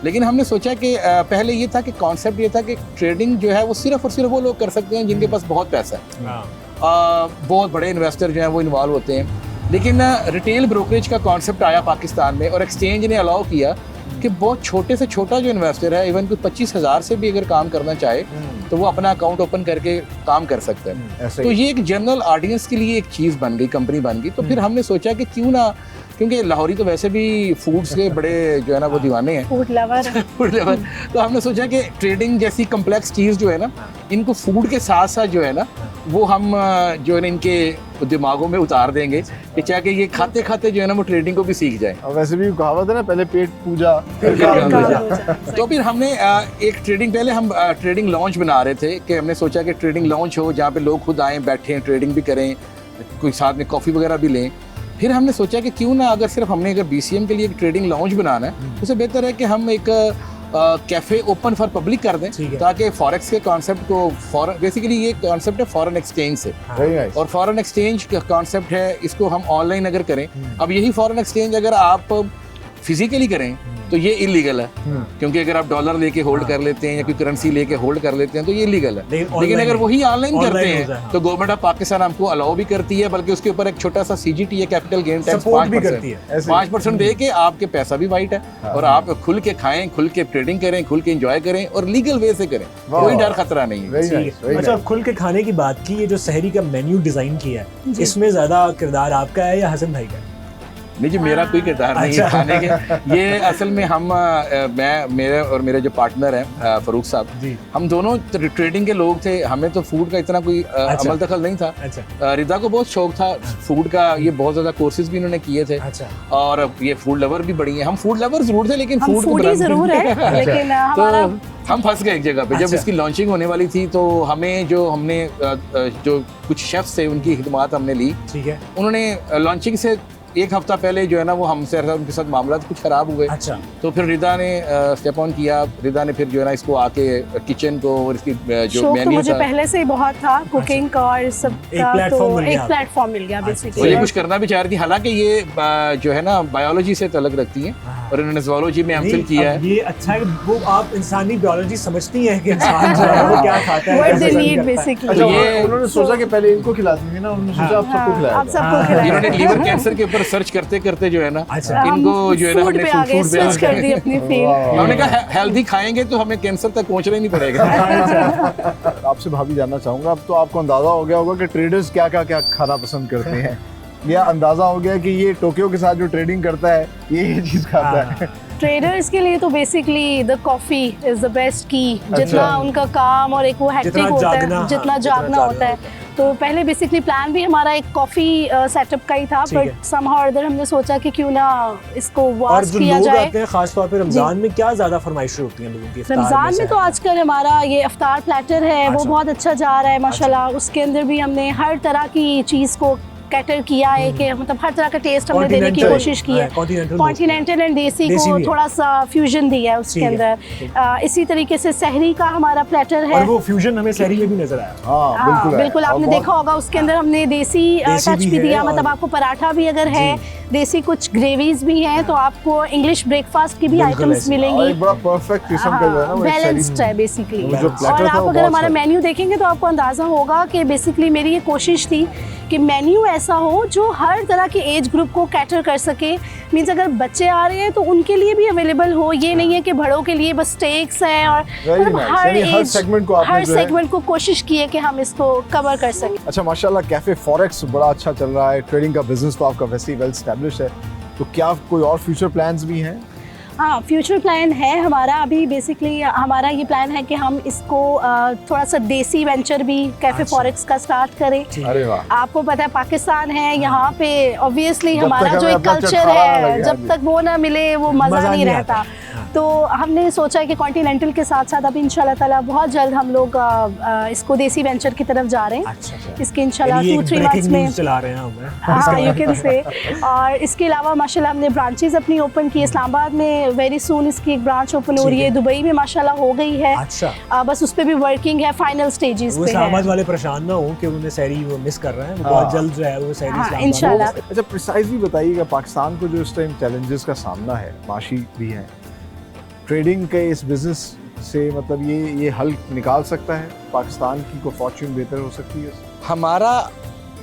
[SPEAKER 5] लेकिन हमने सोचा कि पहले ये था कि कॉन्सेप्ट ये था कि ट्रेडिंग जो है वो सिर्फ और सिर्फ वो लोग कर सकते हैं जिनके पास बहुत पैसा है।
[SPEAKER 2] हाँ।
[SPEAKER 5] बहुत बड़े इन्वेस्टर जो हैं वो इन्वॉल्व होते हैं। लेकिन रिटेल ब्रोकरेज का कॉन्सेप्ट आया पाकिस्तान में, और एक्सचेंज ने अलाउ किया कि बहुत छोटे से छोटा जो इन्वेस्टर है, इवन कोई 25,000 से भी अगर काम करना चाहे तो वो अपना अकाउंट ओपन करके काम कर सकते हैं।
[SPEAKER 1] ऐसे
[SPEAKER 5] तो
[SPEAKER 1] ही।
[SPEAKER 5] ये एक जनरल ऑडियंस के लिए एक चीज़ बन गई, कंपनी बन गई। तो फिर हमने सोचा कि क्यों ना, क्योंकि लाहौरी तो वैसे भी फूड्स के बड़े जो है ना वो दीवाने हैं,
[SPEAKER 3] फूड लवर।
[SPEAKER 5] Food level. तो हमने सोचा कि ट्रेडिंग जैसी कम्प्लेक्स चीज़ जो है ना, इनको फूड के साथ साथ जो है ना वो हम जो है ना इनके दिमागों में उतार देंगे कि चाहे कि ये खाते खाते जो है ना वो ट्रेडिंग को भी सीख जाए।
[SPEAKER 1] और वैसे भी कहावत है ना, पहले पेट पूजा
[SPEAKER 5] तो फिर हमने एक ट्रेडिंग, पहले हम ट्रेडिंग लॉन्च बना रहे थे कि हमने सोचा कि ट्रेडिंग लॉन्च हो जहाँ पे लोग खुद आएँ, बैठें, ट्रेडिंग भी करें, कोई साथ में कॉफ़ी वगैरह भी लें। फिर हमने सोचा कि क्यों ना अगर सिर्फ हमने अगर BCM के लिए एक ट्रेडिंग लॉन्च बनाना है, उससे बेहतर है कि हम एक कैफ़े ओपन फॉर पब्लिक कर दें, ताकि फॉरेक्स के कॉन्सेप्ट को बेसिकली ये कॉन्सेप्ट है फॉरेन एक्सचेंज से,
[SPEAKER 1] वेरी नाइस।
[SPEAKER 5] और फॉरेन एक्सचेंज का कॉन्सेप्ट है, इसको हम ऑनलाइन अगर करें, अब यही फॉरेन एक्सचेंज अगर आप फिजिकली करें तो ये इलीगल है, क्योंकि अगर आप डॉलर लेके होल्ड कर लेते हैं या कोई करेंसी लेके होल्ड कर लेते हैं तो ये इलीगल है। लेकिन अगर वही ऑनलाइन करते हैं तो गवर्नमेंट ऑफ पाकिस्तान हमको अलाउ भी करती है, बल्कि उसके ऊपर एक छोटा सा CGT है, कैपिटल गेन टैक्स 5% दे के आपके पैसा भी वाइट है, और आप खुल के खाएं, खुल के ट्रेडिंग करें, खुल के एंजॉय करें, और लीगल वे से करें, कोई डर खतरा नहीं है।
[SPEAKER 1] वेरी नाइस, वेरी
[SPEAKER 2] अच्छा,
[SPEAKER 1] नाइस।
[SPEAKER 2] खुल के खाने की बात की, ये जो सहरी का मेन्यू डिजाइन किया है, इसमें ज्यादा किरदार आपका है या हसन भाई का?
[SPEAKER 5] नहीं जी, मेरा कोई किरदार नहीं है खाने के। ये असल में हम मेरे और मेरे जो पार्टनर हैं फरूक साहब, हम दोनों ट्रेडिंग के लोग थे। हमें तो फूड का इतना कोई अमल दखल नहीं था। रिदा को बहुत शौक था फूड का, ये बहुत ज्यादा कोर्सेज भी इन्होंने किए थे। और ये फूड लवर भी बड़ी है। हम फूड लवर जरूर थे, लेकिन फूड को
[SPEAKER 6] जरूर है, लेकिन हमारा
[SPEAKER 5] हम फंस गए एक जगह पे। जब इसकी लॉन्चिंग होने वाली थी तो हमें हमने जो कुछ शेफ्स थे उनकी खिदमत हमने ली। ठीक है। उन्होंने लॉन्चिंग से एक हफ्ता पहले जो है ना वो हमसे उनके साथ मामला कुछ खराब हुए। अच्छा। तो फिर रिदा ने स्टेप ऑन किया। रिदा ने फिर जो है ना इसको आके किचन को और इसकी जो मेन्यू
[SPEAKER 6] मुझे पहले से ही बहुत था कुकिंग का और सब का, तो एक प्लेटफॉर्म मिल गया बेसिकली।
[SPEAKER 5] तो ये कुछ करना भी चाह रही थी, हालांकि ये जो है ना बायोलॉजी से तलक रखती है और इन्होंने ज़ूलॉजी में एमफिल किया है।
[SPEAKER 2] ये अच्छा है वो आप इंसानी बायोलॉजी समझती हैं कि इंसान जो है वो क्या खाता है,
[SPEAKER 6] व्हाट दे नीड बेसिकली।
[SPEAKER 1] ये उन्होंने सोचा कि पहले इनको खिलाती थी ना, उन्होंने सोचा आप सबको खिलाएं।
[SPEAKER 6] आप सबको खिलाएं।
[SPEAKER 5] इन्होंने लीवर कैंसर के ऊपर सर्च करते करते जो है ना इनको जो है ना
[SPEAKER 6] फूड पे आगे स्विच कर दी अपनी फील्ड।
[SPEAKER 5] हमने कहा हेल्दी खाएंगे तो हमें कैंसर तक पहुंचना ही नहीं पड़ेगा।
[SPEAKER 1] आपसे भाभी जानना चाहूंगा, अब तो आपको अंदाजा हो गया होगा कि ट्रेडर्स क्या क्या क्या खाना पसंद करते हैं, या अंदाजा हो गया कि ये टोक्यो के साथ जो ट्रेडिंग करता है ये चीज खाता है।
[SPEAKER 6] ट्रेडर्स के लिए तो basically the coffee is the best की। जितना उनका काम और एक वो हेक्टिक होता है, जितना जागना होता है, तो पहले बेसिकली प्लान भी हमारा एक कॉफी सेटअप का ही था, बट समहाउ अदर हमने सोचा कि क्यों ना इसको वास्ट किया जाए।
[SPEAKER 2] आते हैं खास तौर पे रमजान में क्या ज्यादा फरमाइशें होती हैं लोगों की?
[SPEAKER 6] रमजान में तो आजकल हमारा ये इफ्तार प्लेटर है वो बहुत अच्छा जा रहा है माशाल्लाह। उसके अंदर भी हमने हर तरह की चीज़ को कैटर किया है कि मतलब हर तरह का टेस्ट हमने देने की कोशिश की है। कॉन्टिनेंटल एंड देसी को थोड़ा सा फ्यूजन दिया है उसके अंदर। इसी तरीके से सहरी का हमारा प्लेटर है,
[SPEAKER 2] और वो फ्यूजन हमें सहरी में भी नजर आया।
[SPEAKER 1] हाँ,
[SPEAKER 6] बिल्कुल आपने देखा होगा उसके अंदर हमने देसी टच भी दिया। मतलब आपको पराठा भी अगर है, देसी कुछ ग्रेवीज भी हैं, तो आपको इंग्लिश ब्रेकफास्ट की भी आइटम्स मिलेंगी।
[SPEAKER 1] एक बड़ा परफेक्ट किस्म का जो है ना वो
[SPEAKER 6] बैलेंस्ड है बेसिकली। और आप अगर हमारा मेन्यू देखेंगे तो आपको अंदाजा होगा कि बेसिकली मेरी ये कोशिश थी कि मेन्यू ऐसा हो जो हर तरह के एज ग्रुप को कैटर कर सके। मीन्स अगर बच्चे आ रहे हैं तो उनके लिए भी अवेलेबल हो, ये नहीं है कि बड़ों के लिए बस स्टेक्स हैं। और मतलब हर सेगमेंट को कोशिश की है कि हम इसको कवर कर सकें।
[SPEAKER 1] अच्छा, माशाल्लाह कैफे फॉरेक्स बड़ा अच्छा चल रहा है, ट्रेडिंग का बिजनेस तो आपका वैसे ही वेल एस्टैब्लिश है, तो क्या कोई और फ्यूचर प्लान्स भी हैं?
[SPEAKER 6] हाँ, फ्यूचर प्लान है हमारा। अभी बेसिकली हमारा ये प्लान है कि हम इसको थोड़ा सा देसी वेंचर भी कैफे फॉरेक्स का स्टार्ट करें।
[SPEAKER 1] अरे वाह।
[SPEAKER 6] आपको पता है पाकिस्तान है, यहाँ पे ऑब्वियसली हमारा जो एक कल्चर है, जब तक वो ना मिले वो मज़ा नहीं रहता। तो हमने सोचा है कि कॉन्टिनेंटल के साथ साथ अब इंशाल्लाह ताला बहुत जल्द हम लोग इसको देसी वेंचर की तरफ जा रहे हैं। अच्छा। इसके इंशाल्लाह 2-3 मंथ्स में
[SPEAKER 2] चला रहे हैं हम।
[SPEAKER 6] हाँ, यू कैन से। और इसके अलावा माशाल्लाह हमने ब्रांचेस अपनी ओपन की। इस्लामाबाद में वेरी सून इसकी एक ब्रांच ओपन हो रही है, दुबई में माशाल्लाह हो गई है। अच्छा। बस उस पर भी वर्किंग है, फाइनल स्टेजेस पे है।
[SPEAKER 2] इस्लामाबाद वाले परेशान ना हो कि उन्हें सहरी वो मिस कर रहे हैं, बहुत जल्द जो है वो सहरी
[SPEAKER 6] इंशाल्लाह।
[SPEAKER 1] अच्छा, प्रिसाइजली बताइएगा पाकिस्तान को जो इस टाइम चैलेंजेस का सामना है, माशी भी है, ट्रेडिंग के इस बिजनेस से मतलब ये हल निकाल सकता है? पाकिस्तान की को फॉर्च्यून बेहतर हो सकती है? हमारा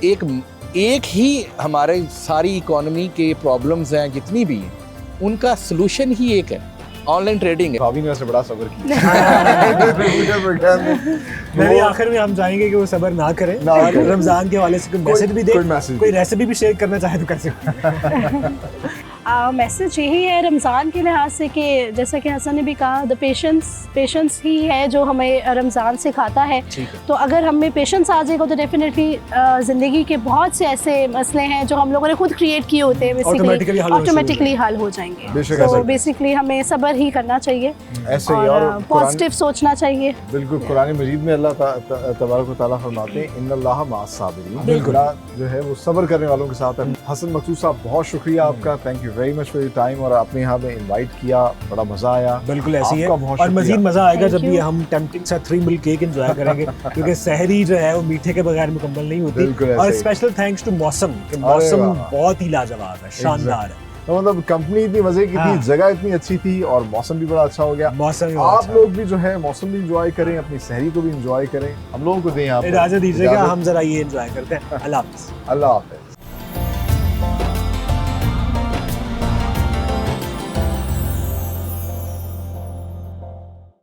[SPEAKER 5] एक ही हमारे सारी इकोनॉमी के प्रॉब्लम्स हैं जितनी भी हैं, उनका सलूशन ही एक है, ऑनलाइन ट्रेडिंग है।
[SPEAKER 1] भाभी ने वैसे बड़ा सब्र किया।
[SPEAKER 2] नहीं, आखिर में हम चाहेंगे कि वो सब्र ना करें और रमजान के हवाले से कोई मैसेज भी दे, कोई रेसिपी भी शेयर करना चाहे तो कर सकते।
[SPEAKER 6] मैसेज यही है रमज़ान के लिहाज से कि जैसा कि हसन ने भी कहा, द पेशेंस ही है जो हमें रमज़ान सिखाता है। तो अगर हम में पेशेंस आ जाएगा तो डेफिनेटली ज़िंदगी के बहुत से ऐसे मसले हैं जो हम लोगों ने खुद क्रिएट किए होते हैं, बेसिकली ऑटोमेटिकली हल हो जाएंगे। तो बेसिकली हमें सब्र ही करना चाहिए
[SPEAKER 1] ऐसे
[SPEAKER 6] और पॉजिटिव सोचना चाहिए।
[SPEAKER 1] बिल्कुल, कुरान मजीद में अल्लाह तबारक व तआला फरमाते हैं इन्नल्लाह मअस साबिरीन, बिल्कुल जो है वो सब्र करने वालों के साथ है। हसन मकसूद साहब, बहुत शुक्रिया आपका, thank you very much for your time, और आपने यहाँ पे इनवाइट किया, बड़ा मजा आया।
[SPEAKER 2] बिल्कुल ऐसी है, और मजीद मजा आएगा जब भी हम टेम्पटिंग सा 3 मिल्क केक एंजॉय करेंगे क्योंकि सहरी जो है वो मीठे के बगैर मुकम्मल नहीं होती। और स्पेशल थैंक्स टू मौसम, मौसम बहुत ही लाजवाब है, शानदार है।
[SPEAKER 1] तो मतलब कंपनी इतनी मजे की थी, जगह इतनी अच्छी थी, और मौसम भी बड़ा अच्छा हो गया।
[SPEAKER 2] मौसम
[SPEAKER 1] आप लोग भी जो है मौसम भी एंजॉय करें, अपनी सहरी को भी एंजॉय करें, हम लोगों को दें। आप
[SPEAKER 2] इजाजत दीजिएगा, हम जरा ये एंजॉय करते हैं। अल्लाह हाफिज़।
[SPEAKER 1] अल्लाह हाफिज़।